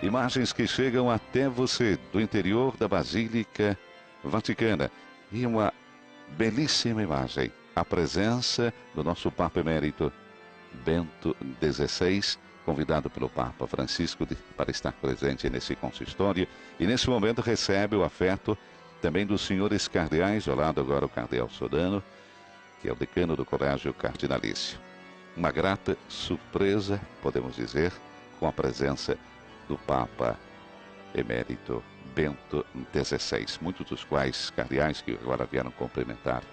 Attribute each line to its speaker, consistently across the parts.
Speaker 1: Imagens que chegam até você do interior da Basílica Vaticana. E uma belíssima imagem. A presença do nosso Papa Emérito Bento XVI, convidado pelo Papa Francisco para estar presente nesse consistório. E nesse momento recebe o afeto também dos senhores cardeais, ao lado agora o cardeal Sodano, que é o decano do Colégio Cardinalício. Uma grata surpresa, podemos dizer, com a presença do Papa Emérito Bento XVI, muitos dos quais cardeais que agora vieram cumprimentar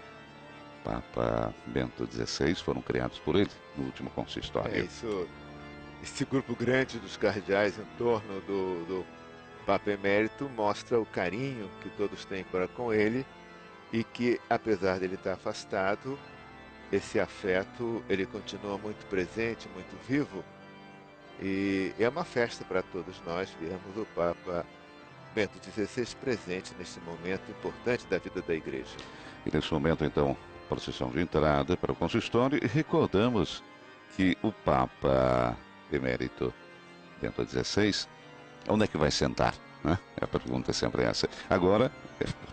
Speaker 1: Papa Bento XVI foram criados por ele no último consistório.
Speaker 2: Esse grupo grande dos cardeais em torno do Papa Emérito mostra o carinho que todos têm para com ele e que, apesar dele estar afastado, esse afeto ele continua muito presente, muito vivo, e é uma festa para todos nós vermos o Papa Bento XVI presente nesse momento importante da vida da Igreja.
Speaker 1: E nesse momento, então, procissão de entrada para o consistório, e recordamos que o Papa Emérito Bento XVI, onde é que vai sentar? Né? A pergunta é sempre essa. Agora,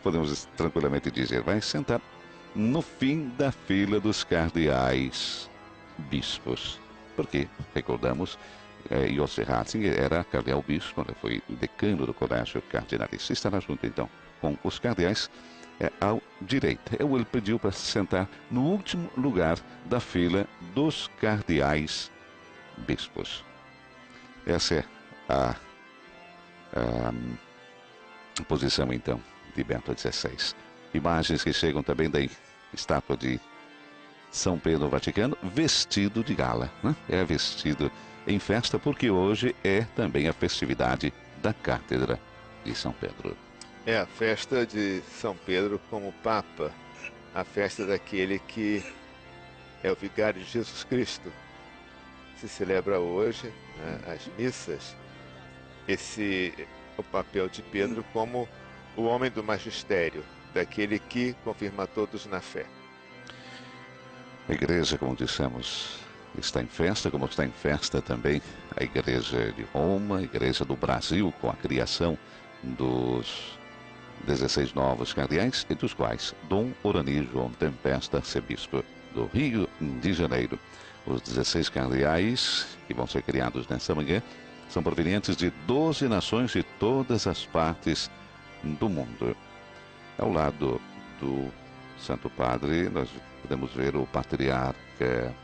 Speaker 1: podemos tranquilamente dizer, vai sentar no fim da fila dos cardeais bispos. Porque, recordamos, José Ratzinger era cardeal bispo quando foi decano do Colégio Cardinalício. Estará junto, então, com os cardeais ao direito. Ele pediu para se sentar no último lugar da fila dos cardeais bispos. Essa é a posição, então, de Bento XVI. Imagens que chegam também da estátua de São Pedro Vaticano, vestido de gala, né? É vestido em festa, porque hoje é também a festividade da Cátedra de São Pedro.
Speaker 2: É a festa de São Pedro como Papa, a festa daquele que é o vigário de Jesus Cristo. Se celebra hoje, né, as missas, o papel de Pedro como o homem do magistério, daquele que confirma todos na fé.
Speaker 1: A igreja, como dissemos, está em festa, como está em festa também a igreja de Roma, a igreja do Brasil, com a criação dos 16 novos cardeais, entre os quais Dom Orani João Tempesta, arcebispo do Rio de Janeiro. Os 16 cardeais que vão ser criados nessa manhã são provenientes de 12 nações de todas as partes do mundo. Ao lado do Santo Padre, nós podemos ver o patriarca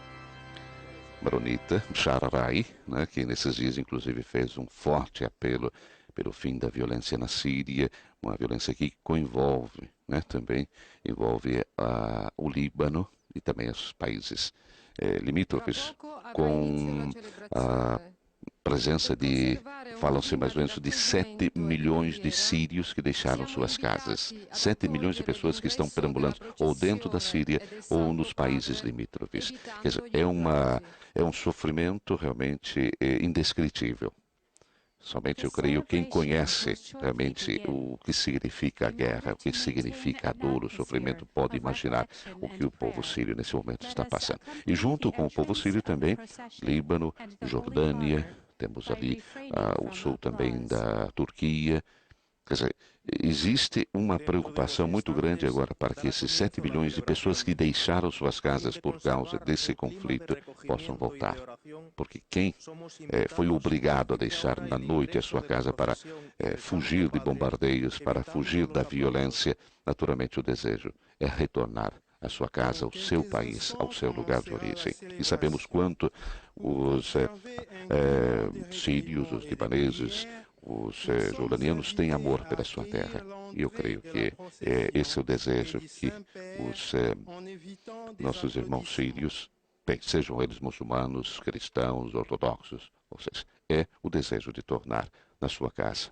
Speaker 1: maronita Shararai, né, que nesses dias inclusive fez um forte apelo pelo fim da violência na Síria, uma violência que coenvolve, né, também envolve o Líbano e também os países limítrofes, com a presença falam-se mais ou menos de 7 milhões de sírios que deixaram suas casas. 7 milhões de pessoas que estão perambulando ou dentro da Síria ou nos países limítrofes. Quer dizer, é um sofrimento realmente indescritível. Somente eu creio quem conhece realmente o que significa a guerra, o que significa a dor, o sofrimento, pode imaginar o que o povo sírio nesse momento está passando. E junto com o povo sírio também, Líbano, Jordânia, temos ali o sul também da Turquia. Quer dizer, existe uma preocupação muito grande agora para que esses 7 milhões de pessoas que deixaram suas casas por causa desse conflito possam voltar. Porque quem foi obrigado a deixar na noite a sua casa para fugir de bombardeios, para fugir da violência, naturalmente o desejo é retornar à sua casa, ao seu país, ao seu lugar de origem. E sabemos quanto os sírios, os libaneses, os jordanianos têm amor pela sua terra. E eu creio que esse é o desejo que os nossos irmãos sírios têm, sejam eles muçulmanos, cristãos, ortodoxos, ou seja, é o desejo de tornar na sua casa.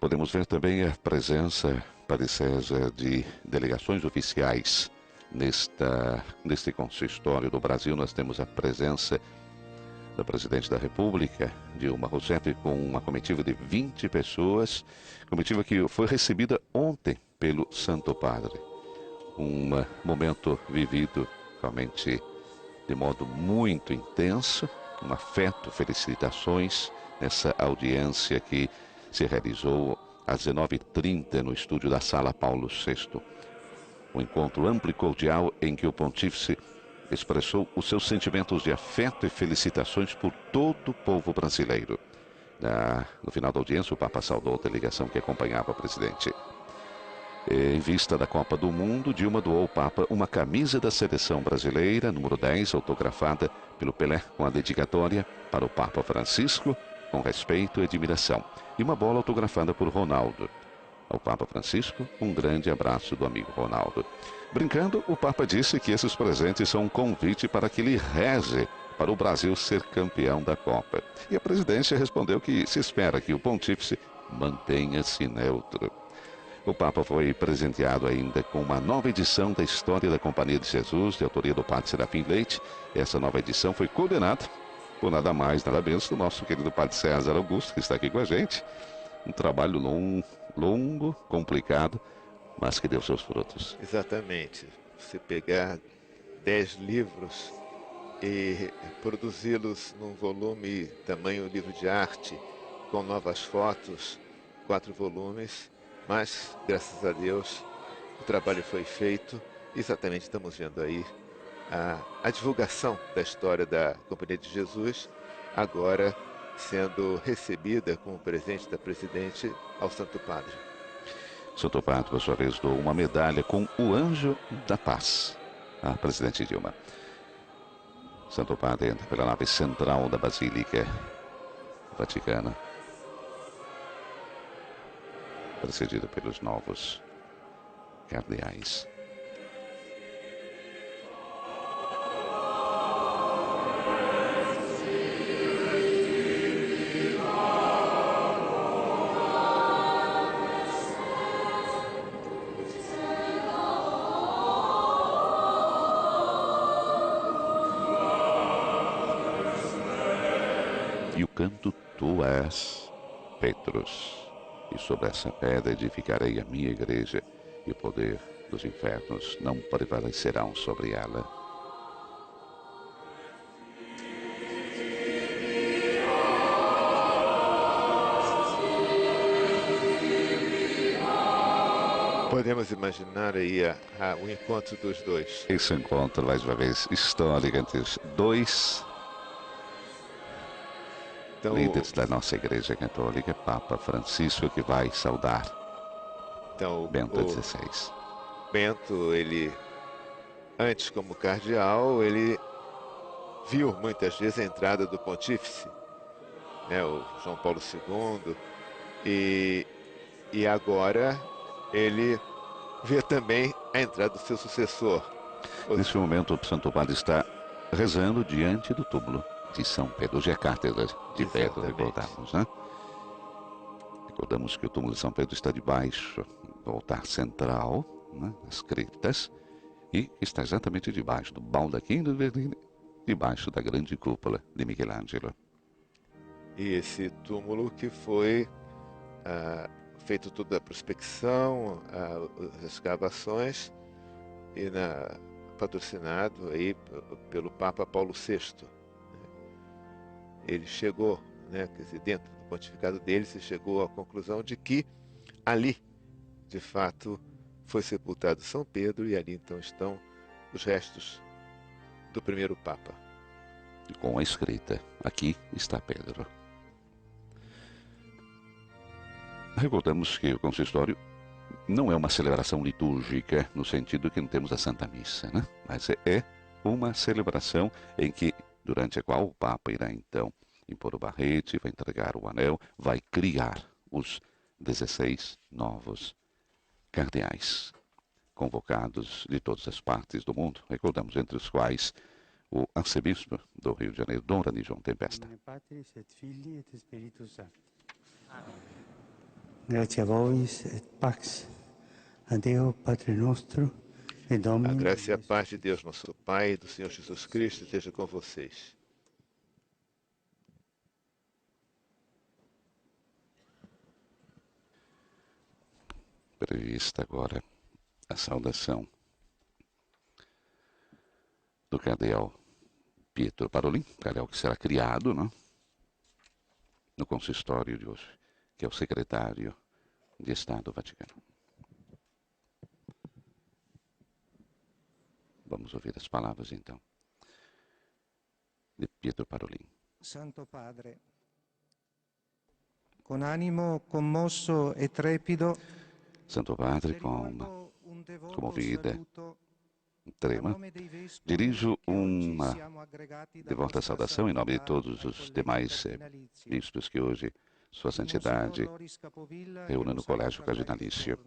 Speaker 1: Podemos ver também a presença, Padre César, de delegações oficiais neste consistório do Brasil. Nós temos a presença da Presidente da República, Dilma Rousseff, com uma comitiva de 20 pessoas, comitiva que foi recebida ontem pelo Santo Padre. Um momento vivido realmente de modo muito intenso, um afeto, felicitações nessa audiência que se realizou às 19h30 no estúdio da Sala Paulo VI. Um encontro amplo e cordial em que o pontífice expressou os seus sentimentos de afeto e felicitações por todo o povo brasileiro. No final da audiência, o Papa saudou a delegação que acompanhava o presidente. Em vista da Copa do Mundo, Dilma doou ao Papa uma camisa da seleção brasileira, número 10, autografada pelo Pelé, com a dedicatória para o Papa Francisco, com respeito e admiração, e uma bola autografada por Ronaldo. Ao Papa Francisco, um grande abraço do amigo Ronaldo. Brincando, o Papa disse que esses presentes são um convite para que ele reze para o Brasil ser campeão da Copa. E a presidência respondeu que se espera que o pontífice mantenha-se neutro. O Papa foi presenteado ainda com uma nova edição da História da Companhia de Jesus, de autoria do padre Serafim Leite. Essa nova edição foi coordenada por nada mais, nada menos do nosso querido padre César Augusto, que está aqui com a gente. Um trabalho longo, complicado, mas que deu seus frutos.
Speaker 2: Exatamente. Você pegar 10 livros e produzi-los num volume tamanho livro de arte, com novas fotos, 4 volumes, mas, graças a Deus, o trabalho foi feito. Exatamente, estamos vendo aí a divulgação da história da Companhia de Jesus, agora sendo recebida como presente da Presidente ao Santo Padre.
Speaker 1: Santo Padre, por sua vez, doou uma medalha com o Anjo da Paz à Presidente Dilma. Santo Padre entra pela nave central da Basílica Vaticana, precedido pelos novos cardeais. E o canto Tu és Petrus, e sobre essa pedra edificarei a minha igreja, e o poder dos infernos não prevalecerão sobre ela.
Speaker 2: Podemos imaginar aí o encontro dos dois.
Speaker 1: Esse encontro, mais uma vez, histórico entre os dois líderes da nossa Igreja Católica, Papa Francisco, que vai saudar Bento XVI.
Speaker 2: Bento, ele, antes como cardeal, ele viu muitas vezes a entrada do pontífice, né, o João Paulo II, e agora ele vê também a entrada do seu sucessor.
Speaker 1: Nesse momento, o Santo Padre está rezando diante do túmulo de São Pedro. Hoje é a cátedra de Pedro, recordamos, né? Recordamos que o túmulo de São Pedro está debaixo do altar central, né, as criptas, e está exatamente debaixo do baldaquim do Bernini, debaixo da grande cúpula de Michelangelo.
Speaker 2: E esse túmulo que foi feito toda a prospecção, as escavações, e patrocinado aí pelo Papa Paulo VI. Ele chegou, né, quer dizer, dentro do pontificado dele, se chegou à conclusão de que ali, de fato, foi sepultado São Pedro, e ali então estão os restos do primeiro Papa.
Speaker 1: Com a escrita, aqui está Pedro. Recordamos que o consistório não é uma celebração litúrgica, no sentido que não temos a Santa Missa, né? Mas é uma celebração em que, durante a qual o Papa irá então impor o barrete, vai entregar o anel, vai criar os 16 novos cardeais, convocados de todas as partes do mundo. Recordamos, entre os quais o arcebispo do Rio de Janeiro, Dom Rani João Tempesta.
Speaker 3: Grazie a vobis et pax, a Deo Padre nostro, e Domini.
Speaker 2: A graça e a paz de Deus, nosso Pai, e do Senhor Jesus Cristo, esteja com vocês.
Speaker 1: Prevista agora a saudação do cardeal Pietro Parolin, cardeal que será criado, né? no consistório de hoje, que é o secretário de Estado do Vaticano. Vamos ouvir as palavras, então, de Pietro Parolin.
Speaker 4: Santo Padre, con animo commosso e trepido,
Speaker 1: Santo Padre, com comovida, trema, dirijo uma devota saudação em nome de todos os demais bispos que hoje Sua Santidade reúne no Colégio Cardinalício.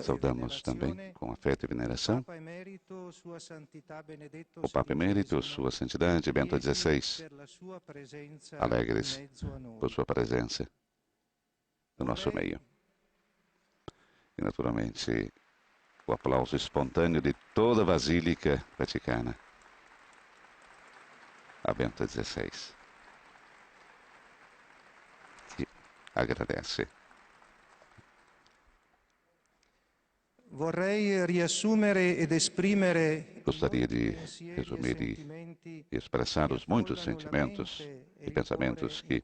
Speaker 1: Saudamos também com afeto e veneração o Papa Emérito, Sua Santidade Bento XVI, alegres por sua presença no nosso meio. E, naturalmente, o aplauso espontâneo de toda a Basílica Vaticana a Bento XVI, que agradece. Gostaria de resumir e expressar os muitos sentimentos e pensamentos que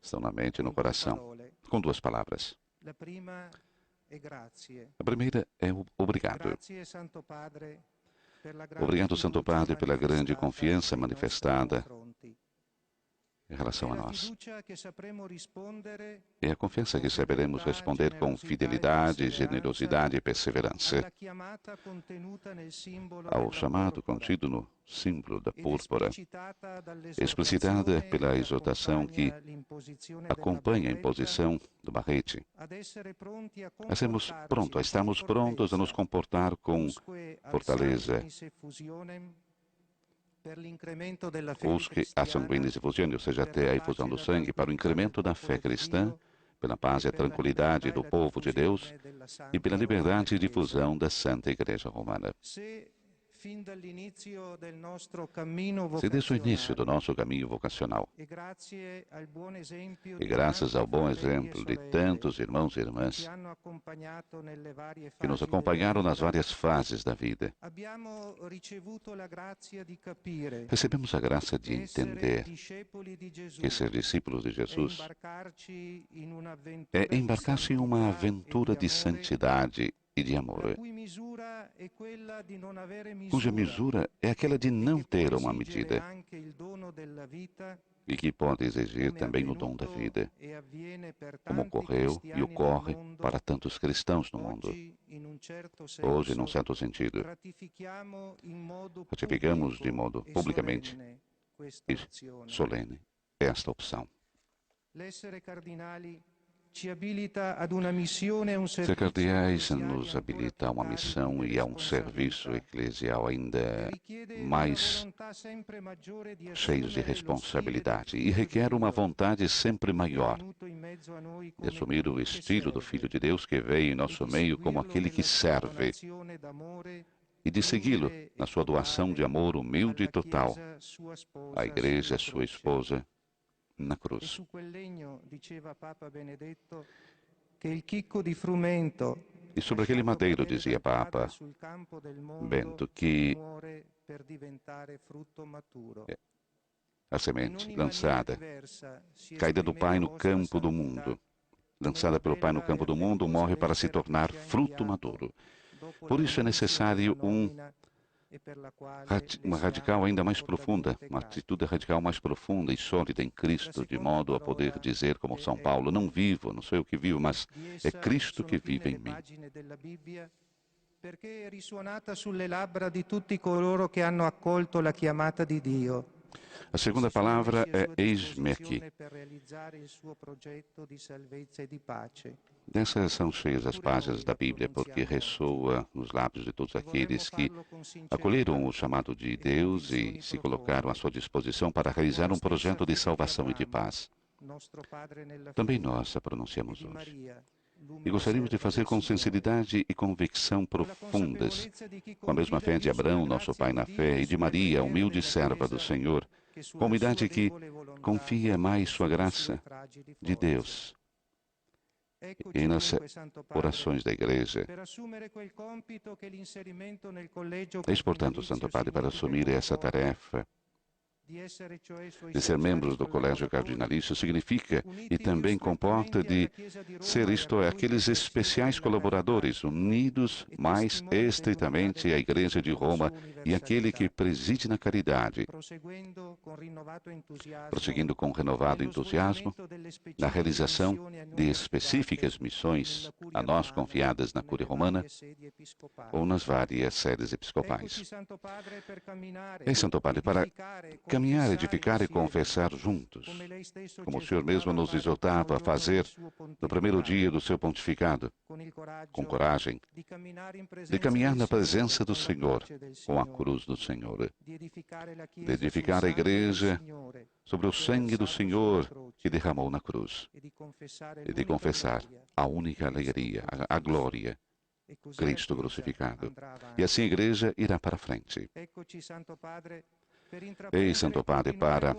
Speaker 1: estão na mente e no coração, com duas palavras. A primeira é o obrigado. Obrigado, Santo Padre, pela grande confiança manifestada em relação a nós. É a confiança que saberemos responder com fidelidade, generosidade e perseverança ao chamado contido no símbolo da púrpura, explicitada pela exortação que acompanha a imposição do barrete. Estamos prontos a nos comportar com fortaleza, busque a sanguínea efusão, ou seja, até a efusão do sangue, para o incremento da fé cristã, pela paz e a tranquilidade do povo de Deus e pela liberdade e difusão da Santa Igreja Romana. Se desde o início do nosso caminho vocacional, e graças ao bom exemplo de tantos irmãos e irmãs que nos acompanharam nas várias fases da vida, recebemos a graça de entender que ser discípulos de Jesus é embarcar-se em uma aventura de santidade e de amor, cuja misura é aquela de não ter uma medida e que pode exigir também o dom da vida, como ocorreu e ocorre para tantos cristãos no mundo. Hoje, num certo sentido, ratificamos de modo publicamente e solene esta opção. Ser cardeais nos habilita a uma missão e a um serviço eclesial ainda mais cheios de responsabilidade e requer uma vontade sempre maior de assumir o estilo do Filho de Deus que veio em nosso meio como aquele que serve e de segui-lo na sua doação de amor humilde e total à Igreja, sua esposa, na cruz. E sobre aquele madeiro, dizia Papa Bento, que a semente lançada, caída do Pai no campo do mundo, lançada pelo Pai no campo do mundo, morre para se tornar fruto maduro. Por isso é necessário uma radical ainda mais profunda, uma atitude radical mais profunda e sólida em Cristo, de modo a poder dizer, como São Paulo, não vivo, não sou eu que vivo, mas é Cristo que vive em mim.
Speaker 4: Perché è risuonata sulle labbra di tutti coloro che hanno accolto la chiamata di Dio.
Speaker 1: A segunda palavra é eis-me aqui. Dessas são cheias as páginas da Bíblia, porque ressoa nos lábios de todos aqueles que acolheram o chamado de Deus e se colocaram à sua disposição para realizar um projeto de salvação e de paz. Também nós a pronunciamos hoje. E gostaríamos de fazer com sinceridade e convicção profundas, com a mesma fé de Abraão, nosso pai na fé, e de Maria, humilde serva do Senhor, com humildade que confia mais sua graça de Deus e nas orações da Igreja. Eis, portanto, Santo Padre, para assumir essa tarefa de ser membros do Colégio Cardinalício significa e também comporta de ser, isto é, aqueles especiais colaboradores unidos mais estreitamente à Igreja de Roma e aquele que preside na caridade, prosseguindo com renovado entusiasmo na realização de específicas missões a nós confiadas na Cúria Romana ou nas várias sedes episcopais. Ei, Santo Padre, para caminhar, edificar e confessar juntos, como o Senhor mesmo nos exortava a fazer no primeiro dia do seu pontificado, com coragem, de caminhar na presença do Senhor, com a cruz do Senhor, de edificar a Igreja sobre o sangue do Senhor que derramou na cruz, e de confessar a única alegria, a glória, Cristo crucificado. E assim a Igreja irá para frente. Ei, Santo Padre, para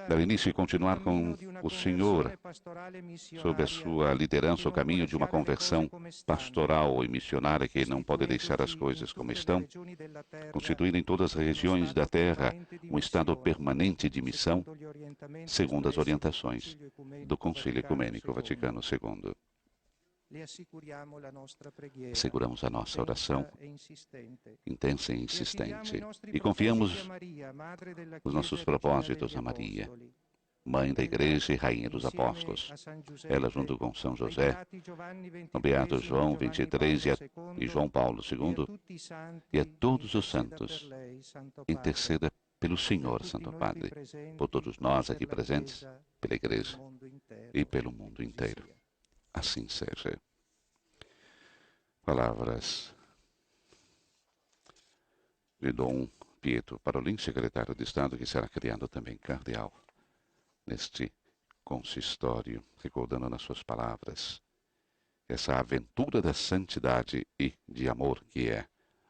Speaker 1: dar início e continuar com o Senhor, sob a sua liderança, o caminho de uma conversão pastoral e missionária que não pode deixar as coisas como estão, constituindo em todas as regiões da terra um estado permanente de missão, segundo as orientações do Concílio Ecumênico Vaticano II. Asseguramos a nossa oração intensa e insistente e confiamos os nossos propósitos a Maria, Mãe da Igreja e Rainha dos Apóstolos. Ela, junto com São José, o Beato João XXIII e João Paulo II, e a todos os santos, interceda pelo Senhor, Santo Padre, por todos nós aqui presentes, pela Igreja e pelo mundo inteiro. Assim seja. Palavras de Dom Pietro Parolin, secretário de Estado, que será criado também cardeal neste consistório, recordando nas suas palavras essa aventura da santidade e de amor que é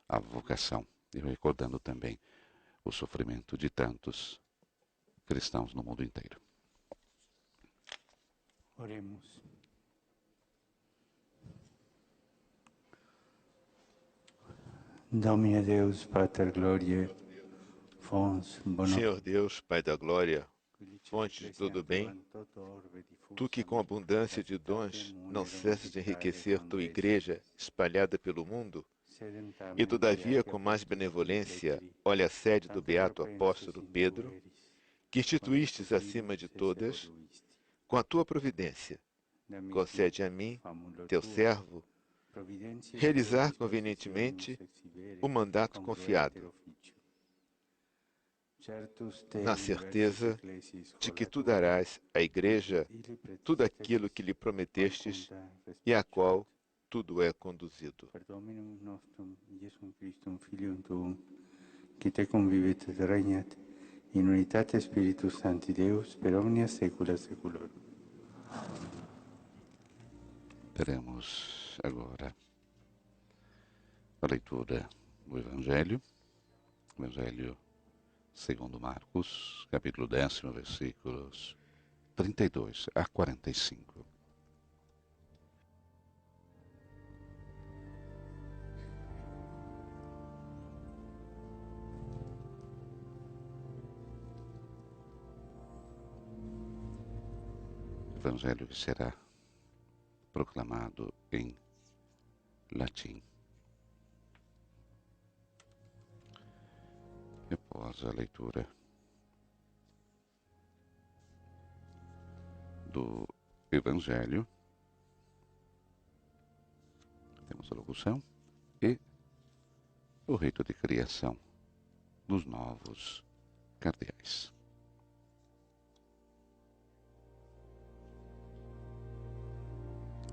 Speaker 1: a vocação, e recordando também o sofrimento de tantos cristãos no mundo inteiro.
Speaker 3: Oremos. Domine Deus, Pater Gloriae, fons bono.
Speaker 2: Senhor Deus, Pai da glória, fonte de todo bem, tu que com abundância de dons não cessas de enriquecer tua igreja espalhada pelo mundo, e todavia com mais benevolência olha a sede do beato apóstolo Pedro, que instituístes acima de todas, com a tua providência, concede a mim, teu servo, realizar convenientemente o mandato confiado, na certeza de que tu darás à Igreja tudo aquilo que lhe prometestes e a qual tudo é conduzido.
Speaker 3: Per Dominum nostrum, Iesum Christum, Filium Tuum, qui te convivet et regnat, in unitate Spiritus Sancti Deus, per omnia saecula saeculorum.
Speaker 1: Teremos agora a leitura do Evangelho segundo Marcos, capítulo 10, versículos 32 a 45. Evangelho que será proclamado em latim. E após a leitura do Evangelho, temos a locução e o rito de criação dos novos cardeais.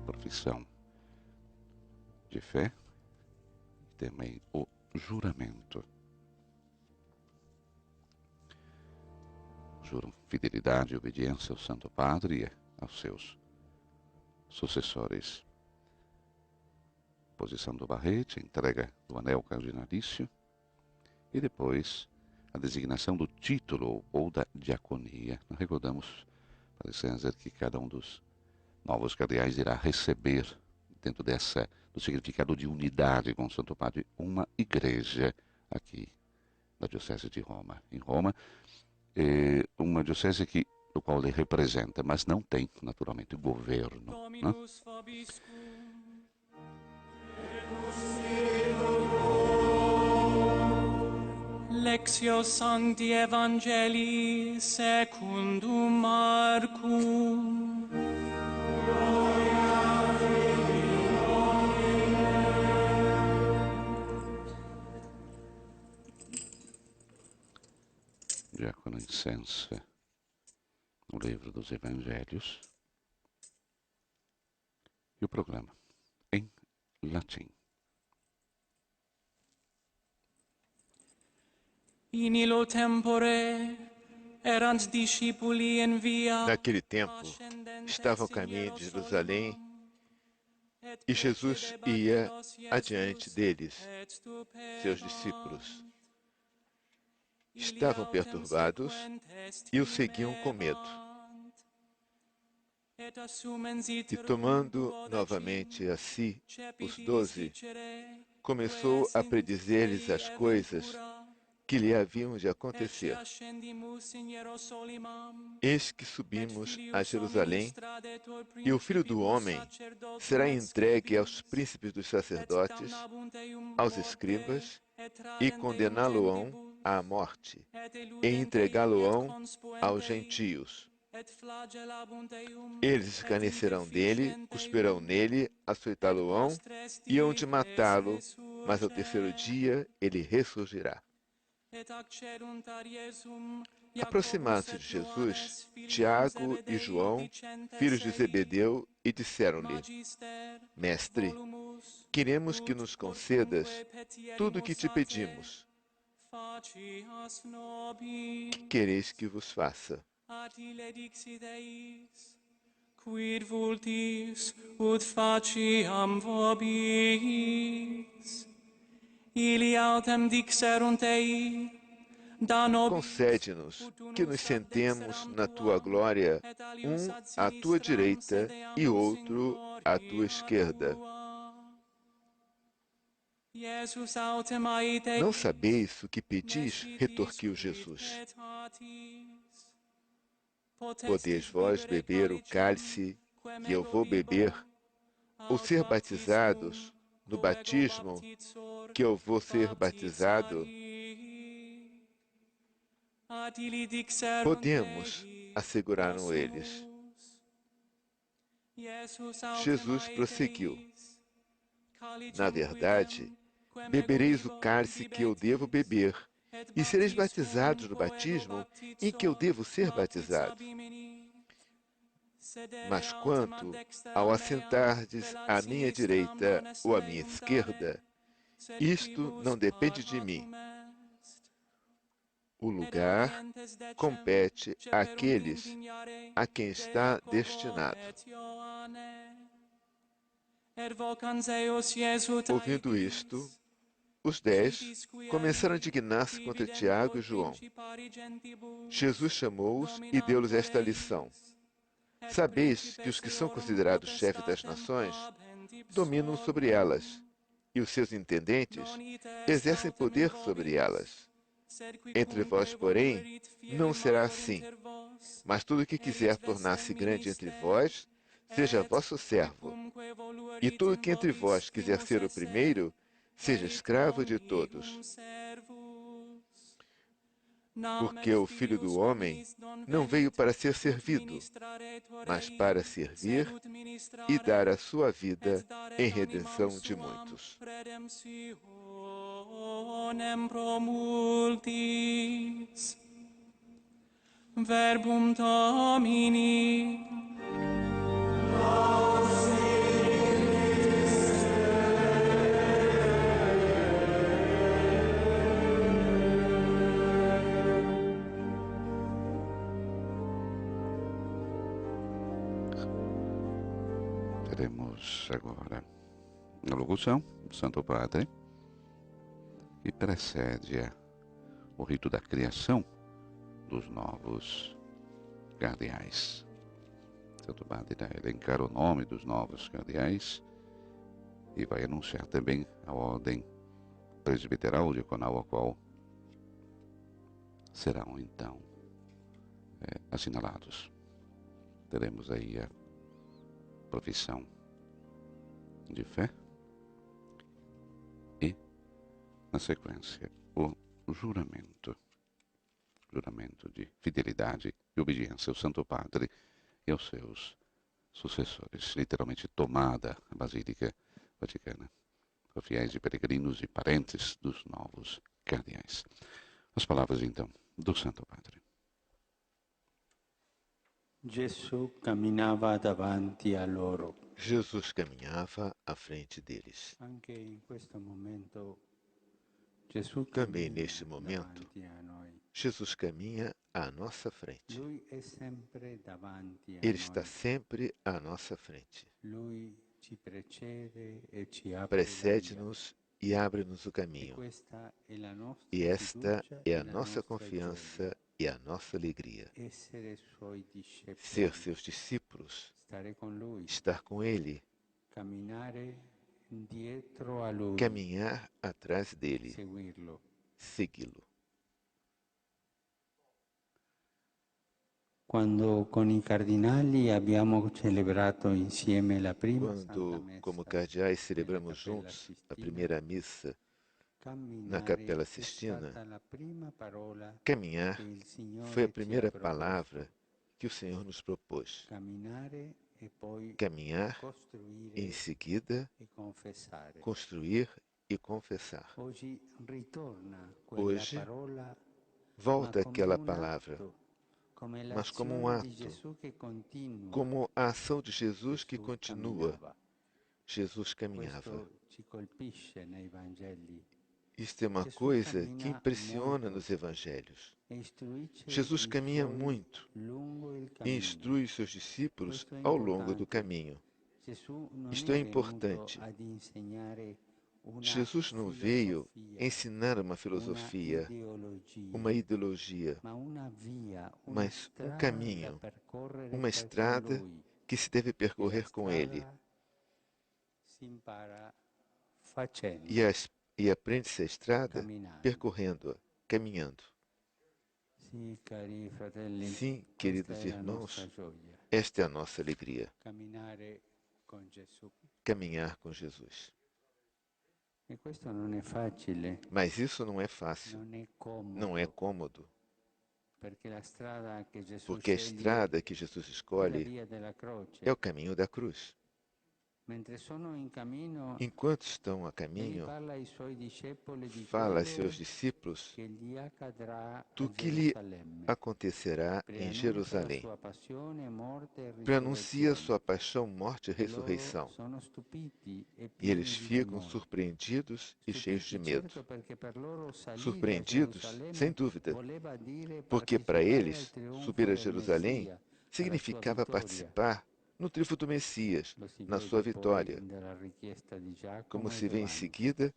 Speaker 1: Profissão de fé e também o juramento. Juram fidelidade e obediência ao Santo Padre e aos seus sucessores. Posição do barrete, entrega do anel cardinalício e depois a designação do título ou da diaconia. Nós recordamos, Padre César, que cada um dos novos cardeais irá receber, dentro do significado de unidade com o Santo Padre, uma igreja aqui na Diocese de Roma. Em Roma, uma diocese do qual ele representa, mas não tem, naturalmente, governo. Né?
Speaker 5: Lectio Sancti Evangelii secundum Marcum.
Speaker 1: Diácono incensa o livro dos Evangelhos e o proclama em latim.
Speaker 5: In illo tempore erant discipuli in via.
Speaker 2: Naquele tempo, estava ao caminho de Jerusalém e Jesus ia adiante deles. Seus discípulos estavam perturbados e o seguiam com medo. E tomando novamente a si os 12, começou a predizer-lhes as coisas que lhe haviam de acontecer. Eis que subimos a Jerusalém, e o Filho do Homem será entregue aos príncipes dos sacerdotes, aos escribas, e condená-lo-ão à morte, e entregá-lo-ão aos gentios. Eles escarnecerão dele, cuspirão nele, açoitá-lo-ão, e hão de matá-lo, mas ao terceiro dia ele ressurgirá. Aproximaram-se de Jesus Tiago e João, filhos de Zebedeu, e disseram-lhe: Mestre, queremos que nos concedas tudo o que te pedimos. Que quereis que vos faça?
Speaker 5: Quid vultis ut faciam vobis? Ili autem dixerunt ei,
Speaker 2: concede-nos que nos sentemos na tua glória, um à tua direita e outro à tua esquerda. Não sabeis o que pedis? Retorquiu Jesus. Podeis vós beber o cálice que eu vou beber, ou ser batizados no batismo que eu vou ser batizado? Podemos, asseguraram eles. Jesus prosseguiu: Na verdade, bebereis o cálice que eu devo beber, e sereis batizados no batismo em que eu devo ser batizado. Mas quanto ao assentardes à minha direita ou à minha esquerda, isto não depende de mim. O lugar compete àqueles a quem está destinado. Ouvindo isto, os 10 começaram a indignar-se contra Tiago e João. Jesus chamou-os e deu-lhes esta lição: Sabeis que os que são considerados chefes das nações dominam sobre elas, e os seus intendentes exercem poder sobre elas. Entre vós, porém, não será assim. Mas tudo que quiser tornar-se grande entre vós, seja vosso servo. E tudo que entre vós quiser ser o primeiro, seja escravo de todos. Porque o Filho do Homem não veio para ser servido, mas para servir e dar a sua vida em redenção de muitos.
Speaker 5: Verbum Domini.
Speaker 1: Teremos agora a locução do Santo Padre, que precede o rito da criação dos novos cardeais. Santo Padre irá elencar o nome dos novos cardeais e vai anunciar também a ordem presbiteral diaconal a qual serão então assinalados. Teremos aí a profissão de fé e, na sequência, o juramento de fidelidade e obediência ao Santo Padre e aos seus sucessores. Literalmente tomada a Basílica Vaticana por fiéis e peregrinos e parentes dos novos cardeais. As palavras, então, do Santo Padre.
Speaker 3: Gesù camminava davanti a loro.
Speaker 2: Jesus caminhava à frente deles.
Speaker 3: Anche in questo momento Gesù
Speaker 2: Também
Speaker 3: cammina
Speaker 2: neste momento,
Speaker 3: davanti a noi.
Speaker 2: Jesus caminha à nossa frente.
Speaker 3: Lui è sempre davanti a
Speaker 2: Ele está
Speaker 3: noi.
Speaker 2: sempre à nossa frente.
Speaker 3: Lui ci precede e ci apre la via.
Speaker 2: Precede-nos e abre-nos o
Speaker 3: E
Speaker 2: caminho.
Speaker 3: questa è la nostra
Speaker 2: E esta
Speaker 3: fiducia
Speaker 2: é
Speaker 3: e
Speaker 2: a
Speaker 3: la
Speaker 2: nossa
Speaker 3: nostra
Speaker 2: confiança
Speaker 3: gioia.
Speaker 2: e a nossa alegria.
Speaker 3: Essere suoi discepoli,
Speaker 2: Ser seus discípulos,
Speaker 3: stare con lui,
Speaker 2: estar com Ele,
Speaker 3: camminare dietro a lui,
Speaker 2: caminhar atrás dele,
Speaker 3: seguirlo.
Speaker 2: segui-lo.
Speaker 3: Quando con i cardinali abbiamo celebrato insieme la prima Santa
Speaker 2: Quando,
Speaker 3: Messa
Speaker 2: como cardeais, celebramos
Speaker 3: Cappella
Speaker 2: juntos a
Speaker 3: Sistina,
Speaker 2: primeira missa na
Speaker 3: camminare
Speaker 2: Capela
Speaker 3: è
Speaker 2: Sistina,
Speaker 3: stata la prima parola
Speaker 2: caminhar
Speaker 3: che il Signore
Speaker 2: foi a
Speaker 3: ci ha
Speaker 2: primeira
Speaker 3: proposto.
Speaker 2: palavra que o Senhor nos propôs.
Speaker 3: Camminare e poi
Speaker 2: Caminhar,
Speaker 3: costruire
Speaker 2: em seguida,
Speaker 3: e confessare.
Speaker 2: construir e confessar.
Speaker 3: Oggi ritorna quella
Speaker 2: Hoje,
Speaker 3: parola,
Speaker 2: volta
Speaker 3: ma come
Speaker 2: aquela
Speaker 3: un
Speaker 2: palavra,
Speaker 3: atto, come
Speaker 2: mas como um
Speaker 3: l'azione di
Speaker 2: ato,
Speaker 3: Gesù che continua.
Speaker 2: como a ação de Jesus que
Speaker 3: Gesù
Speaker 2: continua.
Speaker 3: camminava.
Speaker 2: Jesus caminhava.
Speaker 3: Questo ci colpisce nei Vangeli
Speaker 2: Isto é uma
Speaker 3: Jesus
Speaker 2: coisa que
Speaker 3: cammina
Speaker 2: impressiona
Speaker 3: molto.
Speaker 2: nos evangelhos.
Speaker 3: e istruisce
Speaker 2: Jesus
Speaker 3: i
Speaker 2: caminha
Speaker 3: suoi
Speaker 2: muito
Speaker 3: lungo il
Speaker 2: e
Speaker 3: cammino.
Speaker 2: instrui os seus discípulos
Speaker 3: Questo è
Speaker 2: ao longo do
Speaker 3: importante.
Speaker 2: caminho.
Speaker 3: Gesù non
Speaker 2: Isto
Speaker 3: è
Speaker 2: é
Speaker 3: venuto
Speaker 2: importante.
Speaker 3: ad insegnare una
Speaker 2: Jesus não veio
Speaker 3: filosofia,
Speaker 2: ensinar uma
Speaker 3: una
Speaker 2: filosofia,
Speaker 3: ideologia,
Speaker 2: uma ideologia,
Speaker 3: ma una via, una
Speaker 2: mas um
Speaker 3: strada da
Speaker 2: caminho,
Speaker 3: percorrere
Speaker 2: uma
Speaker 3: per con
Speaker 2: estrada
Speaker 3: lui.
Speaker 2: que se deve
Speaker 3: E la
Speaker 2: percorrer com Ele.
Speaker 3: strada si impara facendo,
Speaker 2: E aprende-se a estrada
Speaker 3: camminando.
Speaker 2: percorrendo-a, caminhando.
Speaker 3: Sì, cari fratelli,
Speaker 2: Sim,
Speaker 3: questa
Speaker 2: queridos
Speaker 3: è la nostra
Speaker 2: irmãos,
Speaker 3: gioia,
Speaker 2: esta é a nossa alegria,
Speaker 3: camminare con Gesù.
Speaker 2: caminhar com Jesus.
Speaker 3: E questo non è facile,
Speaker 2: Mas isso não é fácil,
Speaker 3: non è comodo,
Speaker 2: não é cômodo,
Speaker 3: perché la strada che Gesù
Speaker 2: porque a
Speaker 3: sceglie
Speaker 2: estrada que Jesus
Speaker 3: è la
Speaker 2: escolhe
Speaker 3: via della croce.
Speaker 2: é o caminho da cruz.
Speaker 3: Mentre sono in cammino,
Speaker 2: Enquanto estão a
Speaker 3: egli
Speaker 2: caminho,
Speaker 3: parla ai suoi discepoli di
Speaker 2: fala a
Speaker 3: quello
Speaker 2: seus discípulos
Speaker 3: che gli accadrà
Speaker 2: do
Speaker 3: a
Speaker 2: que lhe
Speaker 3: Gerusalemme.
Speaker 2: acontecerá em
Speaker 3: Preannuncia la
Speaker 2: Jerusalém.
Speaker 3: sua passione, morte e
Speaker 2: Preanuncia
Speaker 3: risurrezione.
Speaker 2: sua paixão, morte e
Speaker 3: E loro
Speaker 2: ressurreição.
Speaker 3: sono stupiti e
Speaker 2: E
Speaker 3: pieni
Speaker 2: eles
Speaker 3: di
Speaker 2: ficam
Speaker 3: timore.
Speaker 2: surpreendidos e cheios de
Speaker 3: Stupiti,
Speaker 2: medo.
Speaker 3: certo, perché per loro salire a
Speaker 2: Surpreendidos,
Speaker 3: Gerusalemme
Speaker 2: sem dúvida,
Speaker 3: voleva dire
Speaker 2: porque para
Speaker 3: partecipare al
Speaker 2: eles
Speaker 3: trionfo
Speaker 2: subir a
Speaker 3: del
Speaker 2: Jerusalém
Speaker 3: Messia, alla sua
Speaker 2: significava
Speaker 3: vittoria.
Speaker 2: participar no triunfo do Messias,
Speaker 3: Lo si
Speaker 2: na
Speaker 3: vede
Speaker 2: sua
Speaker 3: poi
Speaker 2: vitória,
Speaker 3: dalla richiesta di Giacomo
Speaker 2: como
Speaker 3: e
Speaker 2: se vê em
Speaker 3: Giovanni.
Speaker 2: seguida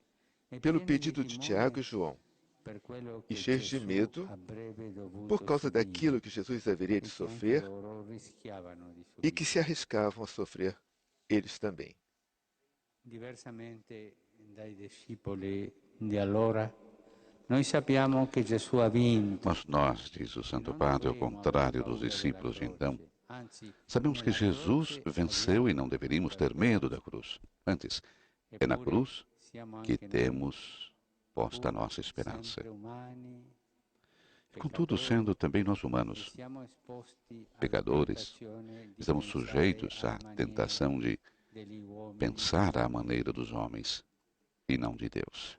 Speaker 3: E
Speaker 2: pelo
Speaker 3: pieni di
Speaker 2: pedido de Tiago e
Speaker 3: timore
Speaker 2: João,
Speaker 3: per quello
Speaker 2: e
Speaker 3: che
Speaker 2: cheios de
Speaker 3: Gesù
Speaker 2: medo
Speaker 3: avrebbe dovuto
Speaker 2: por causa
Speaker 3: subire
Speaker 2: daquilo que Jesus haveria de
Speaker 3: e che anche
Speaker 2: sofrer
Speaker 3: loro rischiavano di
Speaker 2: e que
Speaker 3: subire.
Speaker 2: se arriscavam a sofrer eles também.
Speaker 3: Diversamente dai discepoli di allora, noi sappiamo che Gesù ha vinto.
Speaker 1: Mas nós, diz o Santo
Speaker 3: Non
Speaker 1: Padre, ao
Speaker 3: dovremmo aver
Speaker 1: contrário dos
Speaker 3: paura
Speaker 1: discípulos de
Speaker 3: della
Speaker 1: então,
Speaker 3: croce. Anzi,
Speaker 1: sabemos que
Speaker 3: nella
Speaker 1: Jesus
Speaker 3: croce
Speaker 1: venceu e não
Speaker 3: abbiamo
Speaker 1: deveríamos
Speaker 3: vinto
Speaker 1: ter
Speaker 3: la
Speaker 1: medo da
Speaker 3: croce.
Speaker 1: cruz. Antes, é na
Speaker 3: Eppure
Speaker 1: cruz
Speaker 3: siamo
Speaker 1: que
Speaker 3: anche noi,
Speaker 1: temos posta a
Speaker 3: pur
Speaker 1: nossa esperança.
Speaker 3: sempre umani,
Speaker 1: Contudo,
Speaker 3: peccatori,
Speaker 1: sendo também nós
Speaker 3: e
Speaker 1: humanos,
Speaker 3: siamo esposti alla
Speaker 1: pecadores,
Speaker 3: tentazione di
Speaker 1: estamos
Speaker 3: pensare
Speaker 1: sujeitos
Speaker 3: alla
Speaker 1: à
Speaker 3: maniera
Speaker 1: tentação de
Speaker 3: degli uomini.
Speaker 1: pensar à maneira dos homens e não de Deus.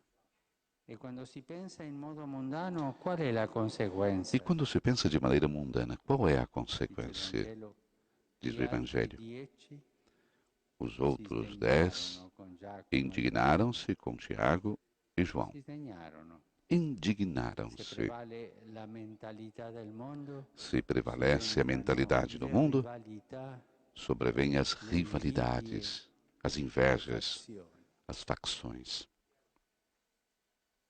Speaker 3: E quando si pensa in modo mondano, qual è la conseguenza?
Speaker 1: E quando se pensa de maneira mundana, qual é a
Speaker 3: Dice il
Speaker 1: consequência?
Speaker 3: Vangelo,
Speaker 1: Diz
Speaker 3: gli
Speaker 1: o
Speaker 3: altri
Speaker 1: Evangelho.
Speaker 3: 10
Speaker 1: Os
Speaker 3: si
Speaker 1: outros 10
Speaker 3: sdegnarono con Giacomo e
Speaker 1: indignaram-se com Tiago e João.
Speaker 3: si sdegnarono. Se
Speaker 1: Indignaram-se.
Speaker 3: prevale la mentalità del mondo,
Speaker 1: Se prevalece a mentalidade do mundo,
Speaker 3: rivalità,
Speaker 1: sobrevêm as
Speaker 3: le
Speaker 1: rivalidades, as
Speaker 3: invidie,
Speaker 1: invejas,
Speaker 3: fazioni.
Speaker 1: as facções.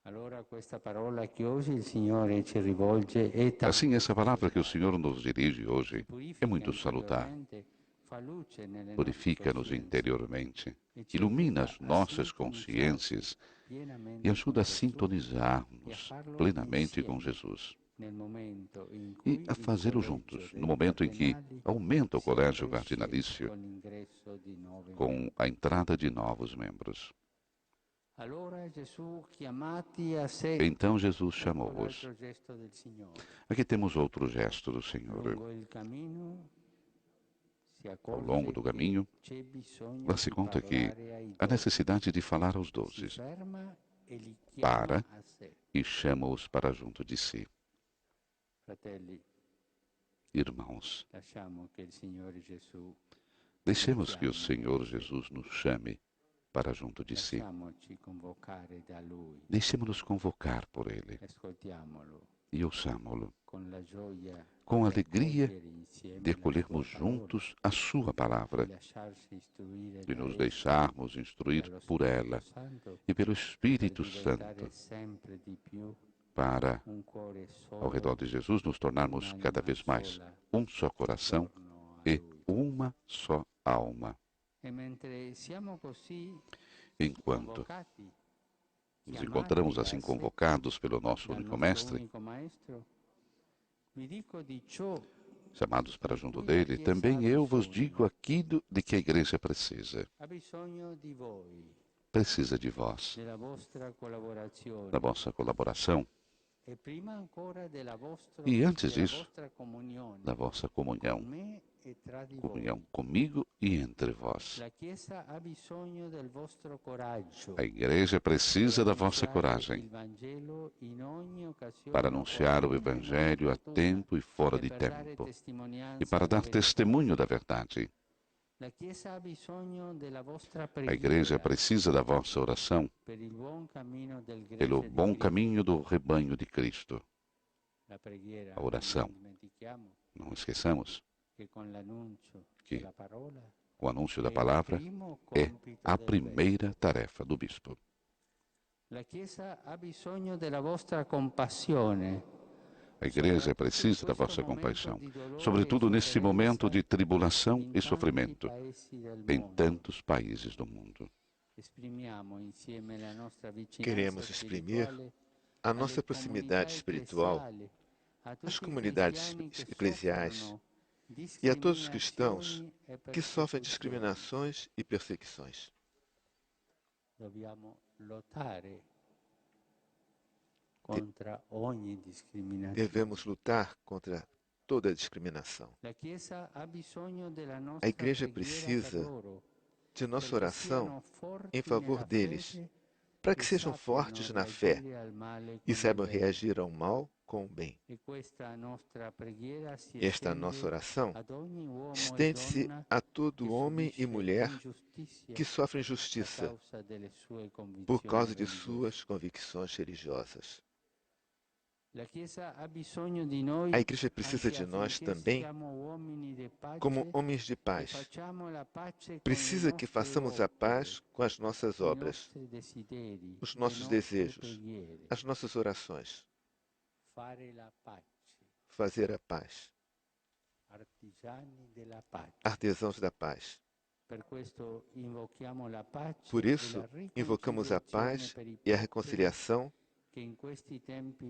Speaker 3: Allora questa parola che oggi il Signore ci rivolge è tanto
Speaker 1: Assim, essa palavra que o Senhor nos dirige hoje é
Speaker 3: purifica
Speaker 1: muito salutar.
Speaker 3: interiormente
Speaker 1: Purifica-nos interiormente, ilumina as nossas consciências e ajuda a sintonizarmos plenamente com Jesus e a fazê-lo juntos, no momento em que aumenta o colégio cardinalício com a entrada de novos membros. Então Jesus chamou-os. Aqui temos outro gesto do Senhor. Ao longo do caminho, dá-se conta que há necessidade de falar aos 12. Para e chama-os para junto de si. Irmãos, deixemos que o Senhor Jesus nos chame para junto de si. Deixemos-nos convocar por Ele e ouçamo-lo com a alegria de acolhermos juntos a Sua palavra, de nos deixarmos instruir por ela e pelo Espírito Santo, para, ao redor de Jesus, nos tornarmos cada vez mais um só coração e uma só alma. Enquanto nos encontramos assim convocados pelo nosso único Mestre, chamados para junto dele, também eu vos digo aquilo de que a Igreja precisa. Precisa de vós, da vossa colaboração, e antes disso, da vossa comunhão comigo e entre vós. A Igreja precisa da vossa coragem para anunciar o Evangelho a tempo e fora de tempo e para dar testemunho da verdade. A Igreja precisa da vossa oração pelo bom caminho do rebanho de Cristo. A oração, não esqueçamos que o anúncio da palavra é a primeira tarefa do bispo. A Igreja precisa da vossa compaixão, sobretudo nesse momento de tribulação e sofrimento em tantos países do mundo.
Speaker 2: Queremos exprimir a nossa proximidade espiritual às comunidades eclesiais e a todos os cristãos que sofrem discriminações e perseguições. Devemos lutar contra toda discriminação. A Igreja precisa de nossa oração em favor deles, para que sejam fortes na fé e saibam reagir ao mal com o bem. Esta nossa oração estende-se a todo homem e mulher que sofrem injustiça por causa de suas convicções religiosas. A Igreja precisa de nós também como homens de paz. Precisa que façamos a paz com as nossas obras, os nossos desejos, as nossas orações. Fazer a paz. Artesãos da paz. Por isso, invocamos a paz e a reconciliação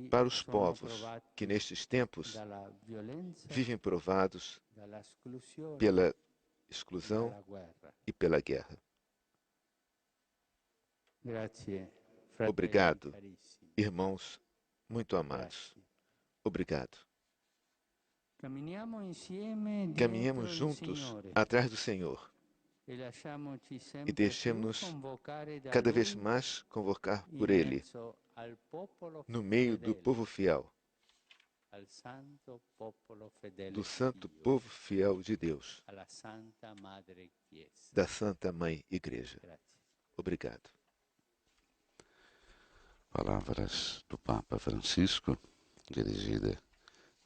Speaker 2: para os povos que nestes tempos vivem provados pela exclusão e pela guerra. Obrigado, irmãos muito amados. Obrigado. Caminhemos juntos atrás do Senhor e deixemos-nos cada vez mais convocar por Ele no meio do povo fiel, do santo povo fiel de Deus, da Santa Mãe Igreja. Obrigado.
Speaker 1: Palavras do Papa Francisco, dirigida